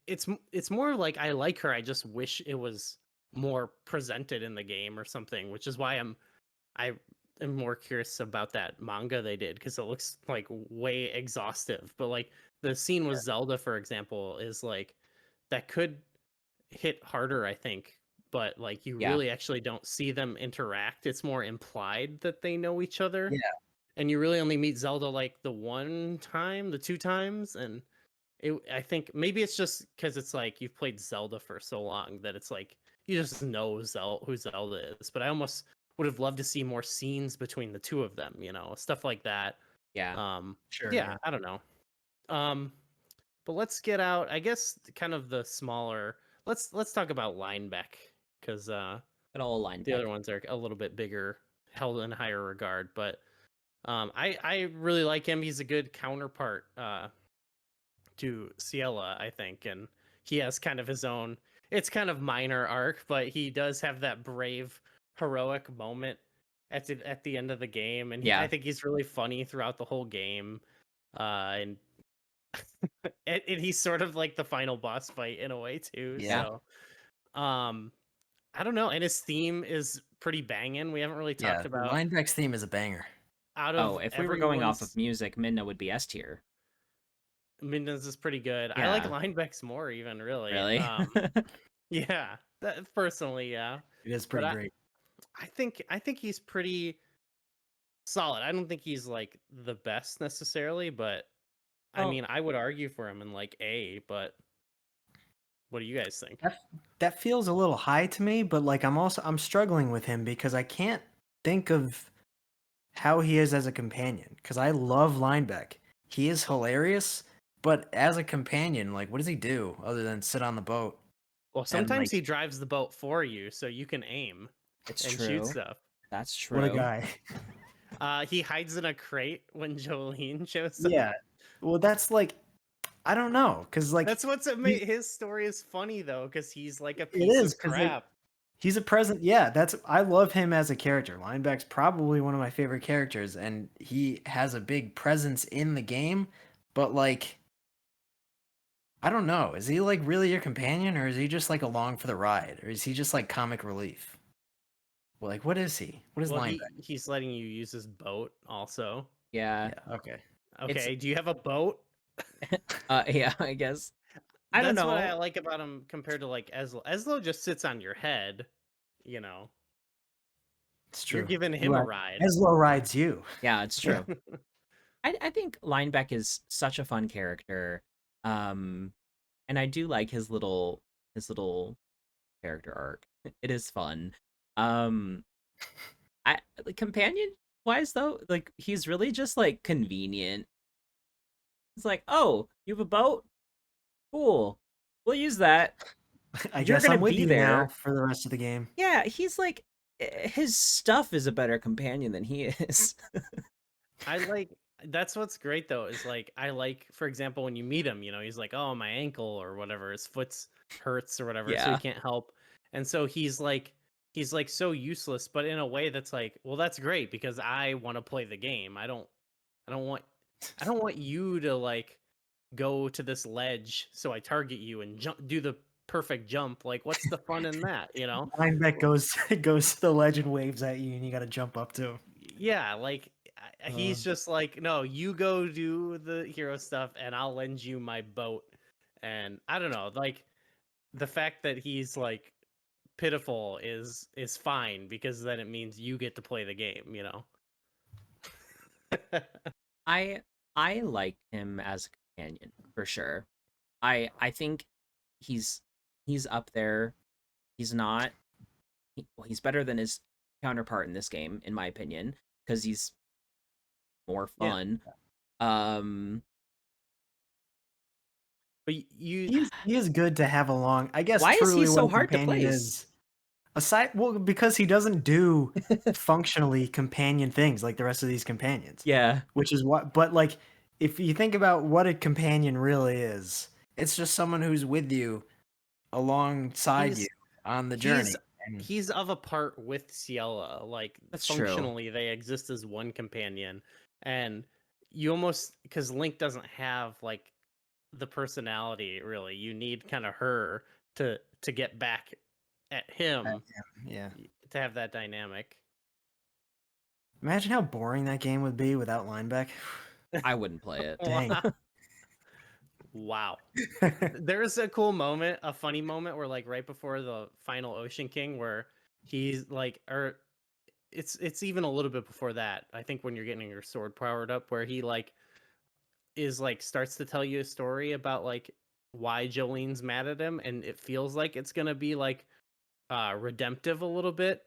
it's more like I like her. I just wish it was more presented in the game or something, which is why I am more curious about that manga they did because it looks like way exhaustive. But like the scene with Zelda, for example, is like that could hit harder, I think. But like you Yeah. really actually don't see them interact. It's more implied that they know each other. yeah, And you really only meet Zelda like the one time, the two times, and I think maybe it's just because it's like you've played Zelda for so long that it's like you just know who Zelda is. But I almost would have loved to see more scenes between the two of them, stuff like that. Yeah. sure, Yeah, yeah. I don't know. Um, but let's get out, I guess, kind of the smaller. Let's talk about Linebeck because Good old line the other pick. ones are a little bit bigger, held in higher regard. But I really like him. He's a good counterpart to Ciela, I think, and he has kind of his own. It's kind of minor arc, but he does have that brave, heroic moment at the end of the game, and I Yeah. think he's really funny throughout the whole game. And and he's sort of like the final boss fight in a way too. Yeah. Yeah. So, um, I don't know. And his theme is pretty banging. We haven't really Yeah, talked the about Linebeck's theme is a banger. out Oh, of if we were going off of everyone's. music, Midna would be S tier. Minden's is pretty good. I like Yeah. Linebeck's more even really. Really? Yeah, personally, yeah. It is But pretty great. I think he's pretty solid. I don't think he's like the best necessarily, but I Well, mean, I would argue for him in like A, but what do you guys think? That feels a little high to me, but like I'm struggling with him because I can't think of how he is as a companion because I love Linebeck. He is hilarious, but as a companion, like what does he do other than sit on the boat Well, and sometimes like he drives the boat for you so you can aim it's and shoot true. stuff. That's what a true. guy. He hides in a crate when Jolene shows up. Yeah. Well, that's like I don't know because like That's what's he, his story is funny though, because he's like a it piece is of because like crap. he's a present. Yeah, that's I love him as a character. Lineback's probably one of my favorite characters, and he has a big presence in the game. But like, I don't know. Is he like really your companion, or is he just like along for the ride, or is he just like comic relief? Well, like, what is he? What is Well, Lineback? he's letting you use his boat also. Yeah. Yeah. Okay. It's Okay, do you have a boat? yeah, I guess. I don't That's what I know. like about him compared to like Eslo. Eslo just sits on your head, you know. It's You're true. giving You him a are ride. Eslo rides you. Yeah, it's true. I think Linebeck is such a fun character. Um and I do like his little character arc. It is fun. Um I like companion wise though, like he's really just like convenient. It's like, "Oh, you have a boat? Cool. We'll use that. I You're guess going to I'm with be you now there." for the rest of the game. Yeah, he's like his stuff is a better companion than he is. I like That's what's great though, is like I like, for example, when you meet him, he's like, "Oh, my ankle," or whatever, his foot's hurts or whatever, so he Yeah. can't help. And so he's like so useless, but in a way that's like, well, that's great because I want to play the game. I don't want I don't want you to like go to this ledge so I target you and do the perfect jump. Like, what's the fun in that, Lineback goes to the ledge and waves at you, and you got to jump up to. Yeah, like he's just like, no, you go do the hero stuff and I'll lend you my boat. And I don't know, like the fact that he's like pitiful is fine because then it means you get to play the game. I I like him as a companion for sure. I think he's up there. He's not well, he's better than his counterpart in this game, in my opinion, because he's more Yeah. fun. But you He is good to have along. I guess Why is he truly so what a hard to companion place? is. Aside, well, because he doesn't do functionally companion things like the rest of these companions. Yeah. Which is what, but like, if you think about what a companion really is, it's just someone who's with you alongside He's- you on the journey. he's of a part with Ciela. Like, That's true. functionally they exist as one companion, and you almost, because Link doesn't have like the personality really. You need kind of her to get back at him Yeah. to have that dynamic. Imagine how boring that game would be without Lineback. I wouldn't play it. Dang. Wow. There's a cool moment, a funny moment where like right before the final Ocean King where he's like, or it's even a little bit before that. I think when you're getting your sword powered up, where he like is like starts to tell you a story about like why Jolene's mad at him, and it feels like it's gonna be like redemptive a little bit,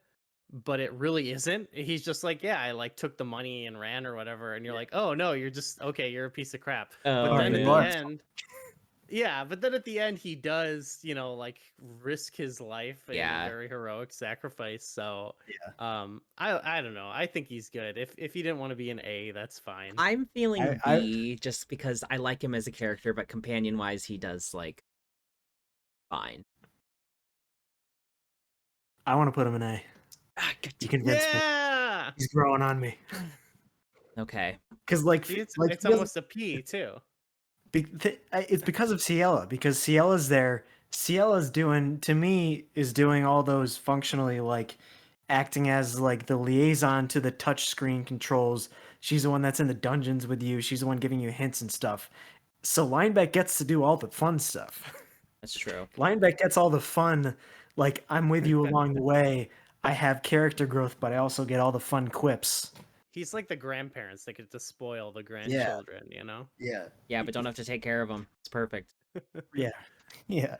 but it really isn't. He's just like, yeah, I like took the money and ran or whatever, and you're like, oh no, you're just okay, you're a piece of crap. But Oh, then at man. the end, yeah, but then at the end he does, like risk his life in a very heroic sacrifice. So I don't know. I think he's good. If he didn't want to be an A, that's fine. I'm feeling I- B just because I like him as a character, but companion wise, he does like fine. I want to put him in A. You convinced me. Yeah. He's growing on me. Okay. Because like, See, it's he almost a P too. it's because of Ciela, because Ciela's there. Ciela's doing all those functionally, like acting as like the liaison to the touch screen controls. She's the one that's in the dungeons with you. She's the one giving you hints and stuff. So Lineback gets to do all the fun stuff. That's true. Lineback gets all the fun, like I'm with you along the way. I have character growth, but I also get all the fun quips. He's like the grandparents that get to spoil the grandchildren, Yeah. Yeah, but don't have to take care of them. It's perfect. Yeah. Yeah.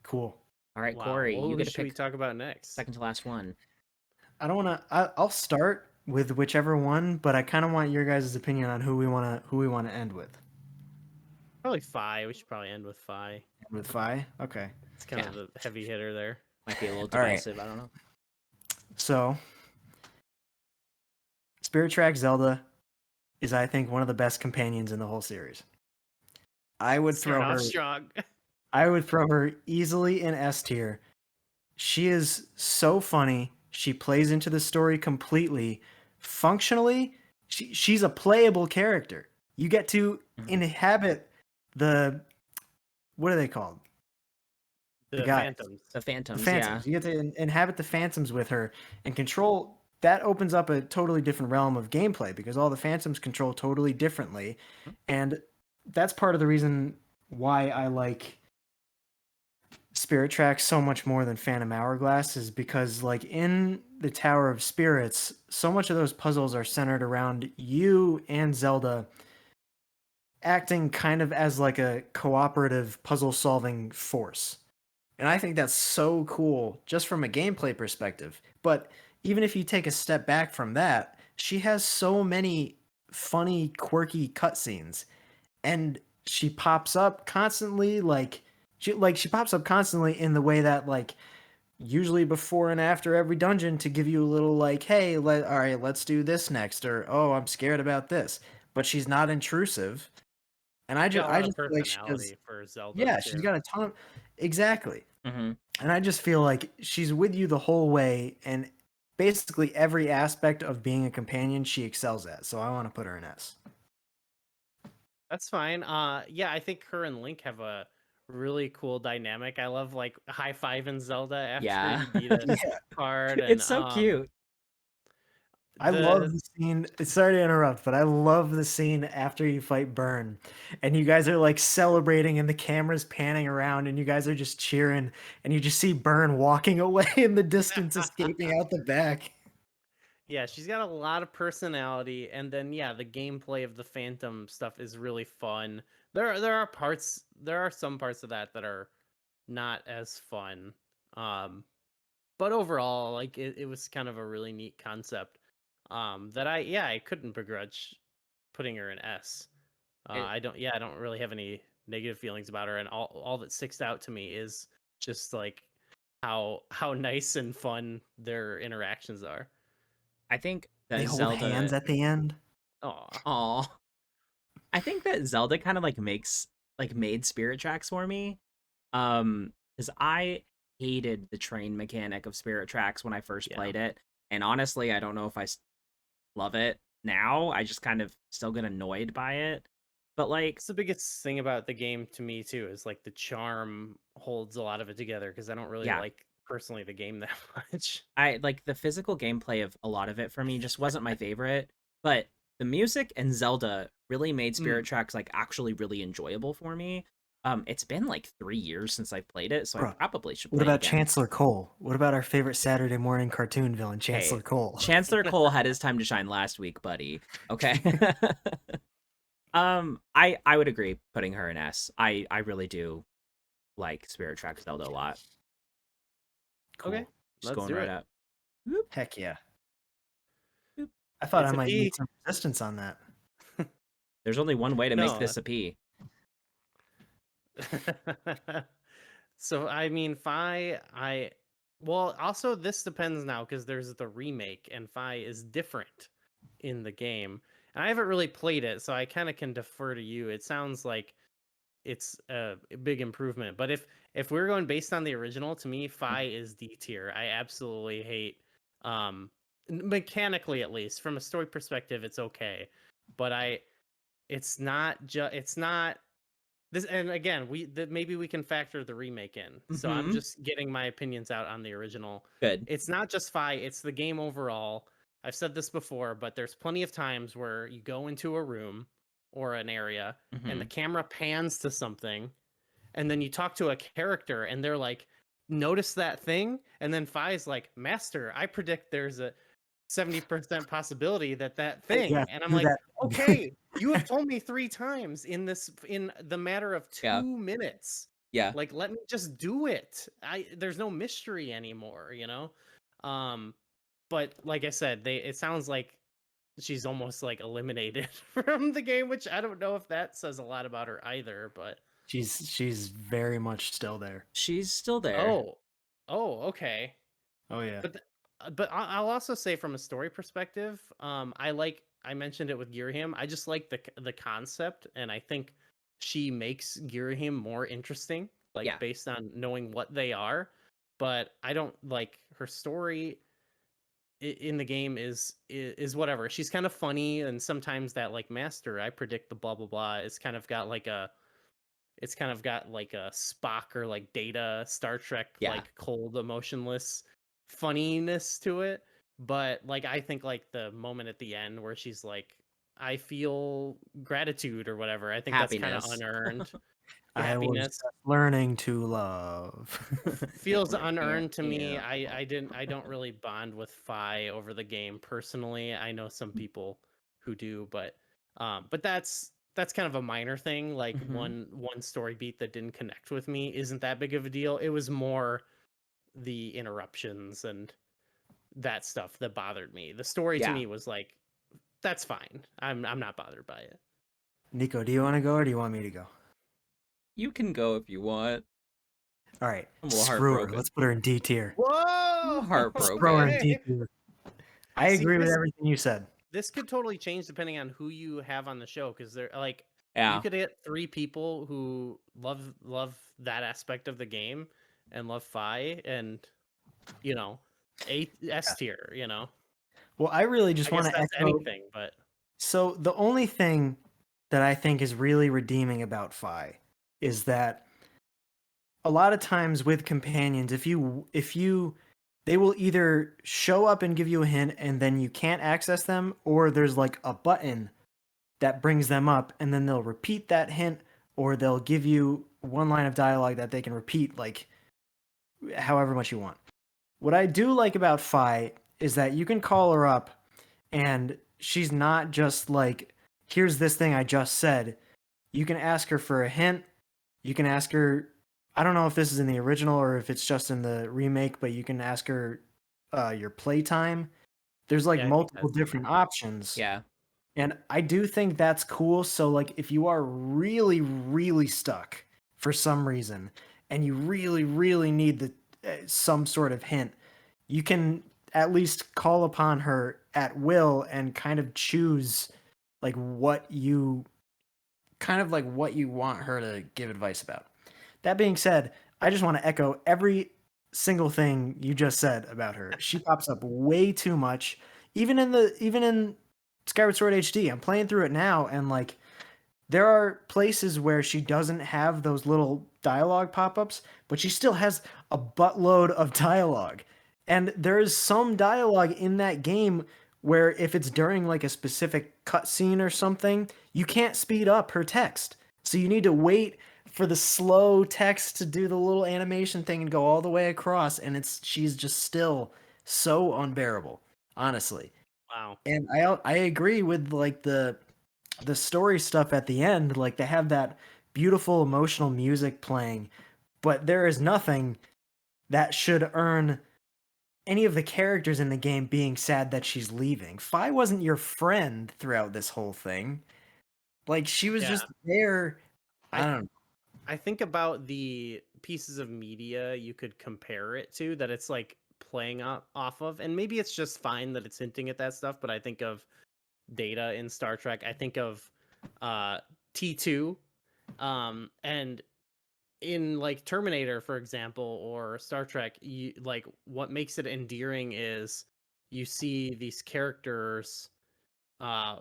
Cool. All right, Wow. Corey, Well, you who get to should we pick talk about next? second to last one. I don't want to. I'll start with whichever one, but I kind of want your guys' opinion on who we want to end with. Probably Phi. We should probably end with Phi. With Phi, okay. It's kind of the heavy hitter there. Might be a little All right. divisive. I don't know. So, Spirit Track Zelda is, I think, one of the best companions in the whole series. I would throw Starting her. off strong. I would throw her easily in S tier. She is so funny. She plays into the story completely. Functionally, she's a playable character. You get to inhabit the, what are they called? The guys. Phantoms. The Phantoms, The Phantoms. You get to inhabit the Phantoms with her and control. That opens up a totally different realm of gameplay because all the Phantoms control totally differently. And that's part of the reason why I like Spirit Tracks so much more than Phantom Hourglass is because, like, in the Tower of Spirits, so much of those puzzles are centered around you and Zelda acting kind of as like a cooperative puzzle solving force. And I think that's so cool just from a gameplay perspective. But even if you take a step back from that, she has so many funny, quirky cutscenes. And she pops up constantly, she pops up constantly in the way that, like, usually before and after every dungeon to give you a little like, hey, all right, let's do this next, or oh, I'm scared about this. But she's not intrusive, and She's got a I lot of just feel like she does. personality for Zelda Yeah, she's too. got a ton of exactly, Mm-hmm. and I just feel like she's with you the whole way, and basically every aspect of being a companion she excels at. So I want to put her in S. That's fine. Yeah, I think her and Link have a really cool dynamic. I love like high fiving Zelda after Yeah. you beat a Yeah, card, and It's so cute. I love the the scene. Sorry to interrupt, but I love the scene after you fight Burn, and you guys are like celebrating, and the camera's panning around, and you guys are just cheering, and you just see Burn walking away in the distance, escaping out the back. yeah, she's got a lot of personality, and then yeah, the gameplay of the Phantom stuff is really fun. There are some parts of that that are not as fun. Um, but overall, like it was kind of a really neat concept. That I couldn't begrudge putting her in S. It, I don't really have any negative feelings about her, and all that sticks out to me is just like how nice and fun their interactions are. I think They that hold hands Zelda. at the end. Aw. Aw. I think that Zelda kind of made Spirit Tracks for me. Because I hated the train mechanic of Spirit Tracks when I first Yeah. played it, and honestly, I don't know if love it now. I just kind of still get annoyed by it. But like, It's the biggest thing about the game to me too, is like the charm holds a lot of it together because I don't really yeah, like personally the game that much. I like the physical gameplay of a lot of it for me just wasn't my favorite, but the music and Zelda really made Spirit Tracks like actually really enjoyable for me. It's been like 3 years since I've played it, so I Bro, probably should what play it about again. Chancellor Cole? What about our favorite Saturday morning cartoon villain, Hey, Chancellor Cole? Chancellor Cole had his time to shine last week, buddy. Okay. I would agree putting her in S. I really do like Spirit Tracks Zelda a lot. Cool. Okay, Just let's going do right it. up. Whoop, Heck yeah. whoop. I thought I It's a might need P. some resistance on that. There's only one way to make No. this a P. So I mean, well, also this depends now because there's the remake, and Fi is different in the game, and I haven't really played it, so I kind of can defer to you. It sounds like it's a big improvement, but if we're going based on the original, to me, Fi is D tier. I absolutely hate, mechanically at least. From a story perspective, it's okay, but it's not this, and again, maybe we can factor the remake in. So I'm Mm-hmm. just getting my opinions out on the original. Good. It's not just Fi, it's the game overall. I've said this before, but there's plenty of times where you go into a room or an area and Mm-hmm. the camera pans to something, and then you talk to a character and they're like, notice that thing, and then Fi's like, Master, I predict there's a 70% possibility that Yeah, thing. And I'm do like, that. okay, you have told me 3 times in the matter of Yeah. 2 minutes. Yeah. Like, let me just do it. There's no mystery anymore, you know? Um, but like I said, it sounds like she's almost like eliminated from the game, which I don't know if that says a lot about her either, but She's very much still there. She's still there. oh. Oh, okay. Oh yeah. But I'll also say from a story perspective, I mentioned it with Girahim. I just like the concept, and I think she makes Girahim more interesting, like Yeah. based on knowing what they are. But I don't like her story in the game is whatever. She's kind of funny, and sometimes that like Master, I predict the blah blah blah. It's kind of got like a Spock or like Data Star Trek, Yeah. like cold, emotionless funniness to it. But like I think like the moment at the end where she's like, I feel gratitude or whatever, I think that's kind of Happiness. unearned. I was Happiness just learning to love. feels unearned to me. I don't really bond with Fi over the game personally. I know some people who do, but that's kind of a minor thing. Like Mm-hmm. one story beat that didn't connect with me isn't that big of a deal. It was more the interruptions and that stuff that bothered me. The story to Yeah. me was like, that's fine. I'm not bothered by it. Nico, do you want to go or do you want me to go? You can go if you want. All right, I'm a little screw her. heartbroken. Let's put her in D tier. Whoa! Let's throw her in Heartbroken. D tier. I See, agree with everything you said. This could totally change depending on who you have on the show, because they're like, you Yeah. could get 3 people who love that aspect of the game and love Fi, and you know, S tier. You know, Well, I really just I want guess to that's echo. anything, but So the only thing that I think is really redeeming about Fi is that a lot of times with companions, if you they will either show up and give you a hint and then you can't access them, or there's like a button that brings them up and then they'll repeat that hint, or they'll give you one line of dialogue that they can repeat like however much you want. What I do like about Fi is that you can call her up and she's not just like, here's this thing I just said. You can ask her for a hint. You can ask her, I don't know if this is in the original or if it's just in the remake, but you can ask her your playtime. There's like yeah, I think multiple that's different options. Yeah. And I do think that's cool. So, like, if you are really, really stuck for some reason and you really, really need some sort of hint, you can at least call upon her at will and kind of choose like what you want her to give advice about. That being said, I just want to echo every single thing you just said about her. She pops up way too much. Even in Skyward Sword HD, I'm playing through it now, and like there are places where she doesn't have those little dialogue pop-ups, but she still has a buttload of dialogue. And there is some dialogue in that game where if it's during like a specific cutscene or something, you can't speed up her text. So you need to wait for the slow text to do the little animation thing and go all the way across, and she's just still so unbearable, honestly. wow. And I agree with like the story stuff at the end. Like they have that beautiful emotional music playing, but there is nothing that should earn any of the characters in the game being sad that she's leaving. Fi wasn't your friend throughout this whole thing. Like she was just there. I don't know. I think about the pieces of media you could compare it to that it's like playing off of, and maybe it's just fine that it's hinting at that stuff, but I think of Data in Star Trek. I think of T2, and in like Terminator, for example, or Star Trek, like what makes it endearing is you see these characters uh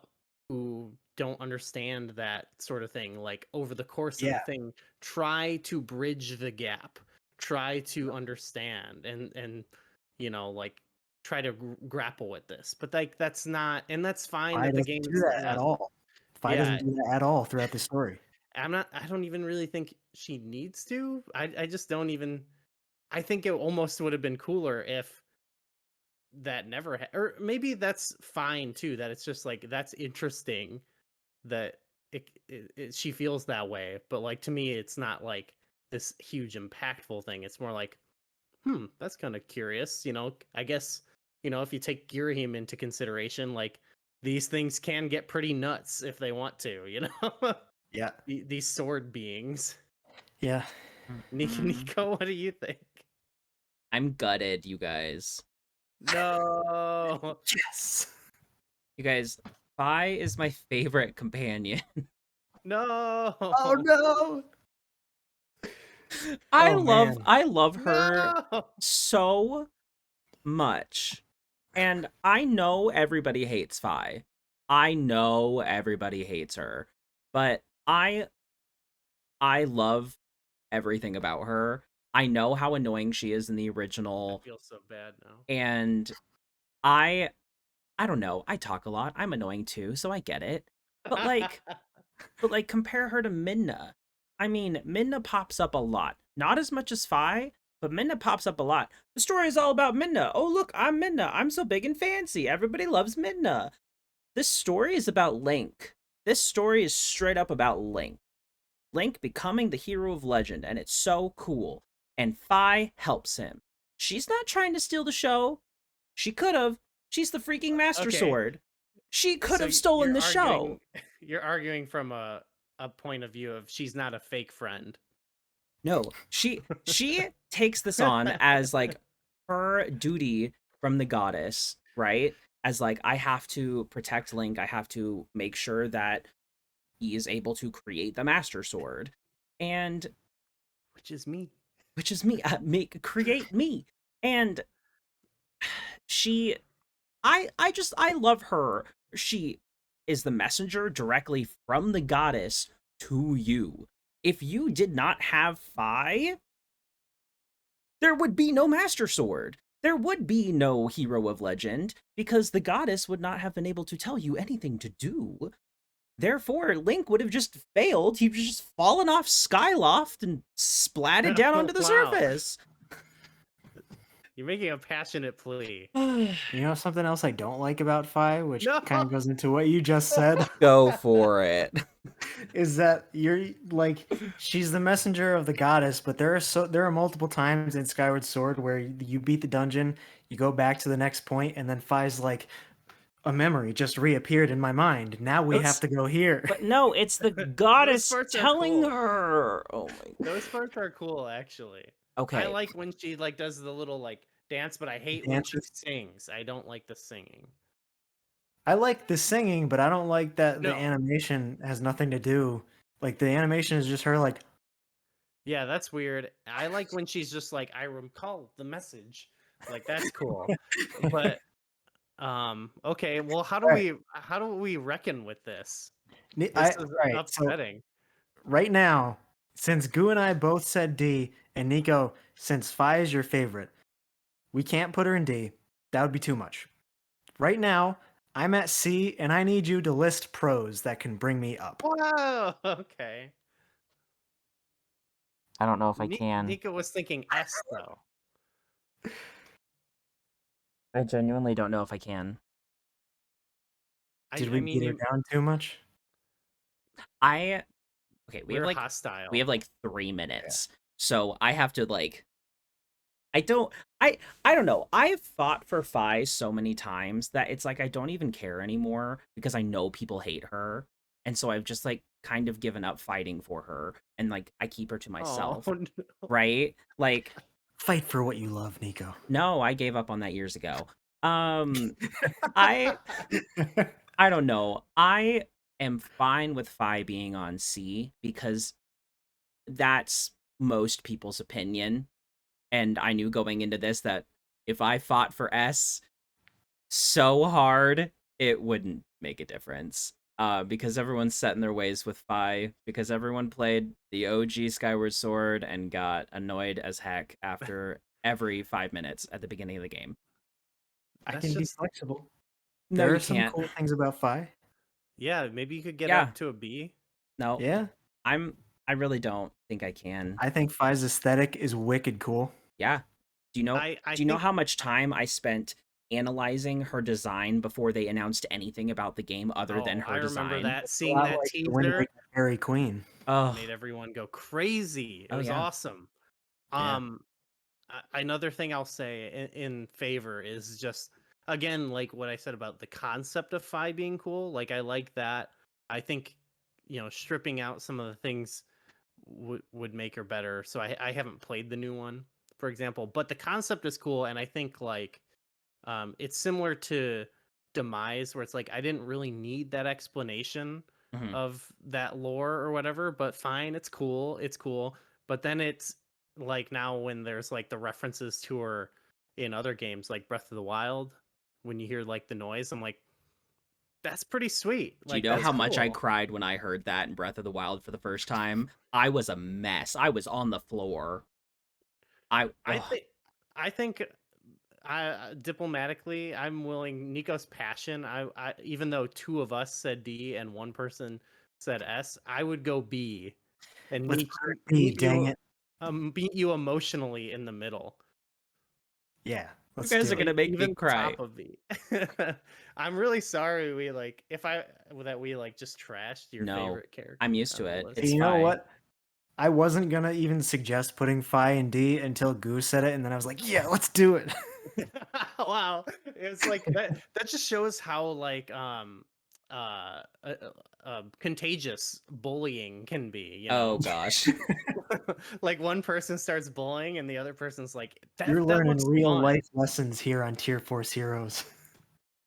who don't understand that sort of thing, like over the course of the Yeah. thing try to bridge the gap, try to understand, and like try to grapple with this, but like that's not, and that's fine Fi that the doesn't game do is that at all. Fi yeah, doesn't do that at all throughout the story. I don't even really think she needs to. I just don't even. I think it almost would have been cooler if that never or maybe that's fine too, that it's just like that's interesting that she feels that way, but like to me it's not like this huge impactful thing. It's more like, that's kind of curious, I guess, if you take Girahim into consideration, like these things can get pretty nuts if they want to, Yeah. these sword beings. Yeah. Nico, what do you think? I'm gutted, you guys. No. Yes. You guys, Fi is my favorite companion. No. Oh no. I Oh, love man. I love her No. so much. And I know everybody hates Fi. I know everybody hates her. But I love everything about her. I know how annoying she is in the I original, feel so bad now. and I don't know. I talk a lot. I'm annoying too, so I get it. But like compare her to Midna. I mean, Midna pops up a lot. Not as much as Fi, but Midna pops up a lot. The story is all about Midna. Oh, look, I'm Midna. I'm so big and fancy. Everybody loves Midna. This story is about Link. This story is straight up about Link. Link becoming the hero of legend, and it's so cool. And Fi helps him. She's not trying to steal the show. She could have. She's the freaking Master Okay. Sword. She could So have stolen you're the show. You're arguing from a point of view of she's not a fake friend. No, she takes this on as like her duty from the goddess, right? As like, I have to protect Link, I have to make sure that he is able to create the Master Sword. And Which is me. create me. And she I love her. She is the messenger directly from the goddess to you. If you did not have Fi, there would be no Master Sword. There would be no hero of legend, because the goddess would not have been able to tell you anything to do. Therefore, Link would have just failed. He'd just fallen off Skyloft and splatted down onto the Wow. surface. You're making a passionate plea. You know something else I don't like about Fi, which No. kind of goes into what you just said, Go for it. is that you're like, she's the messenger of the goddess, but there are multiple times in Skyward Sword where you beat the dungeon, you go back to the next point, and then Fi's like, a memory just reappeared in my mind. Now we have to go here. But no, it's the goddess parts are telling cool. her. Oh my. Those parts are cool, actually. Okay. I like when she like does the little like dance, but I hate when she sings. I don't like the singing. I like the singing, but I don't like that No. the animation has nothing to do. Like, the animation is just her like, Yeah, that's weird. I like when she's just like, I recall the message. Like, that's cool. But okay, well, how do we reckon with this? This is right, upsetting. so right now, since Goo and I both said D, and Nico, since Fi is your favorite, we can't put her in D. That would be too much. Right now, I'm at C, and I need you to list pros that can bring me up. Whoa, okay. I don't know if I can. Nico was thinking S though. I genuinely don't know if I can. Did we beat her down too much? Okay, We're hostile. We have like 3 minutes. Yeah. So I have to like, I don't know. I've fought for Fi so many times that it's like I don't even care anymore, because I know people hate her. And so I've just like kind of given up fighting for her, and like I keep her to myself. Oh, no. Right? Like, fight for what you love, Nico. No, I gave up on that years ago. I don't know. I am fine with Fi being on C, because that's most people's opinion. And I knew going into this that if I fought for S so hard, it wouldn't make a difference. Because everyone's set in their ways with Fi, because everyone played the OG Skyward Sword and got annoyed as heck after every 5 minutes at the beginning of the game. I can be flexible. No, there are some cool things about Fi. Yeah, maybe you could get up to a B. No. Yeah. I really don't think I can. I think Fi's aesthetic is wicked cool. Yeah. Do you know do you know how much time I spent analyzing her design before they announced anything about the game other than her design? I remember that, seeing that like teaser. Fairy Queen. Oh, made everyone go crazy. It was awesome. Another thing I'll say in favor is just, again, like what I said about the concept of Fi being cool. Like, I like that. I think, stripping out some of the things would make her better. So I haven't played the new one, for example, but the concept is cool. And I think like it's similar to Demise, where it's like I didn't really need that explanation of that lore or whatever, but fine, it's cool. But then it's like, now when there's like the references to her in other games like Breath of the Wild, when you hear like the noise, I'm like, that's pretty sweet. Do you know how much I cried when I heard that in Breath of the Wild for the first time? I was a mess. I was on the floor. I think diplomatically, I'm willing. Nico's passion. I even though 2 of us said D and 1 person said S, I would go B. And B. Dang it. Beat you emotionally in the middle. Yeah. You guys are gonna make me cry. Top of B. I'm really sorry we just trashed your favorite character. I'm used to it. You know what? I wasn't gonna even suggest putting Fi in D until Goose said it, and then I was like, yeah, let's do it. Wow. It's like that just shows how like contagious bullying can be, Oh gosh. Like one person starts bullying and the other person's like, You're that learning looks real fun. life lessons here on Tier Force Heroes.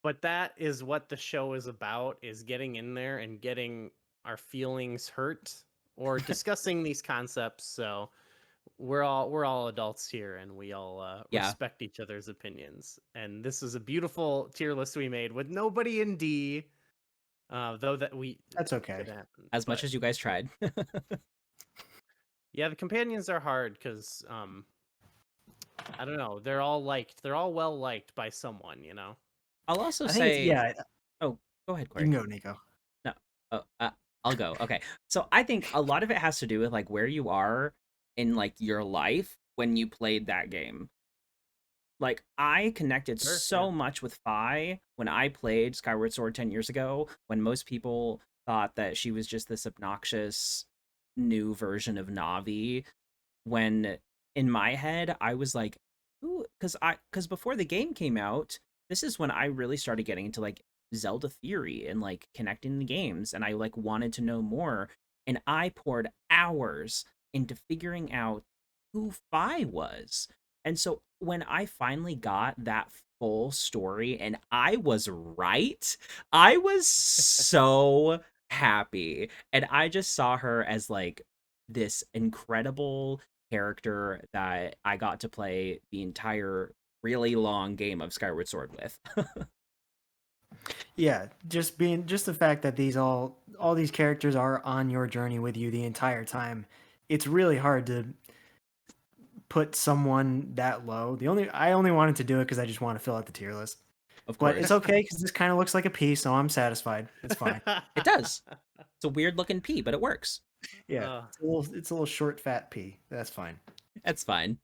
But that is what the show is about, is getting in there and getting our feelings hurt or discussing these concepts. So we're all adults here, and we all Yeah. respect each other's opinions. And this is a beautiful tier list we made with nobody in D, though That's okay. could happen, As much as you guys tried. yeah, the companions are hard because I don't know, they're all well liked by someone, you know. I'll also I think it's say, oh, go ahead, You can Corey. go, Nico. No, oh, I'll go. Okay, so I think a lot of it has to do with like where you are in like your life when you played that game. Like I connected Sure, so much with Fi when I played Skyward Sword 10 years ago, when most people thought that she was just this obnoxious new version of Navi. When in my head I was like, ooh, because before the game came out, this is when I really started getting into like Zelda theory and like connecting the games, and I like wanted to know more, and I poured hours into figuring out who Fi was. And so when I finally got that full story and I was right, I was so happy. And I just saw her as like this incredible character that I got to play the entire really long game of Skyward Sword with. Yeah, just the fact that all these characters are on your journey with you the entire time. It's really hard to put someone that low. I only wanted to do it because I just want to fill out the tier list. Of But it's course. okay because this kind of looks like a P, so I'm satisfied. It's fine. It does. It's a weird looking P, but it works. Yeah, it's a little short, fat P. That's fine. That's fine.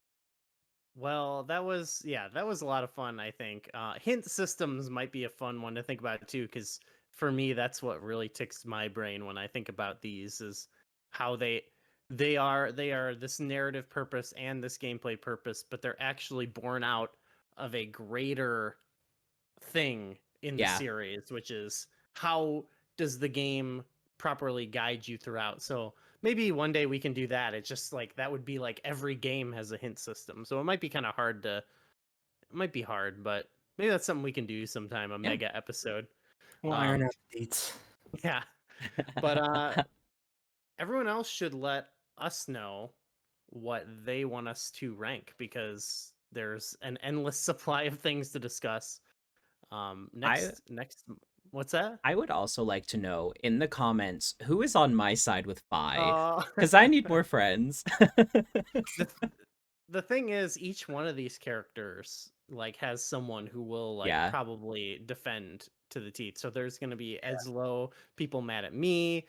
Well, that was a lot of fun, I think. Hint systems might be a fun one to think about too, because for me, that's what really ticks my brain when I think about these, is how they are this narrative purpose and this gameplay purpose, but they're actually born out of a greater thing in the Yeah. series, which is how does the game properly guide you throughout. So maybe one day we can do that. It's just like that would be like every game has a hint system. So it might be kind of hard to it might be hard, but maybe that's something we can do sometime, a Yeah. mega episode. We'll iron out the dates. Yeah. But everyone else should let us know what they want us to rank, because there's an endless supply of things to discuss. Next, what's that? I would also like to know in the comments who is on my side with Fi, Uh, because I need more friends. the thing is, each one of these characters like has someone who will like Yeah. probably defend to the teeth. So there's gonna be Edslow, people mad at me.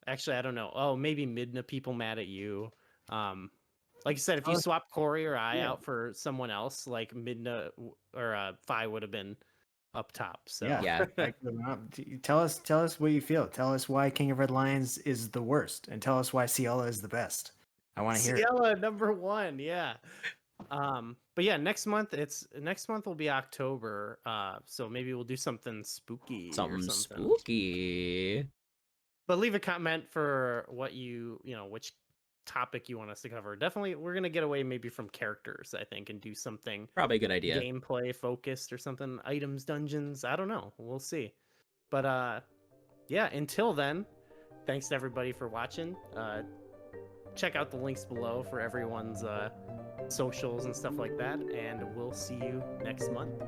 Actually, I don't know. Oh, maybe Midna, people mad at you. Like you said, if you swap Corey or I out for someone else, like Midna or Fi would have been up top. So Yeah. Tell us what you feel. Tell us why King of Red Lions is the worst, and tell us why Ciela is the best. I want to hear it. Ciela #1, yeah. But yeah, next month will be October. So maybe we'll do something spooky or something. Spooky. But leave a comment for what which topic you want us to cover. Definitely, we're gonna get away maybe from characters, I think, and do something Probably a good idea. gameplay focused or something. Items, dungeons. I don't know. We'll see. But yeah. Until then, thanks to everybody for watching. Check out the links below for everyone's socials and stuff like that, and we'll see you next month.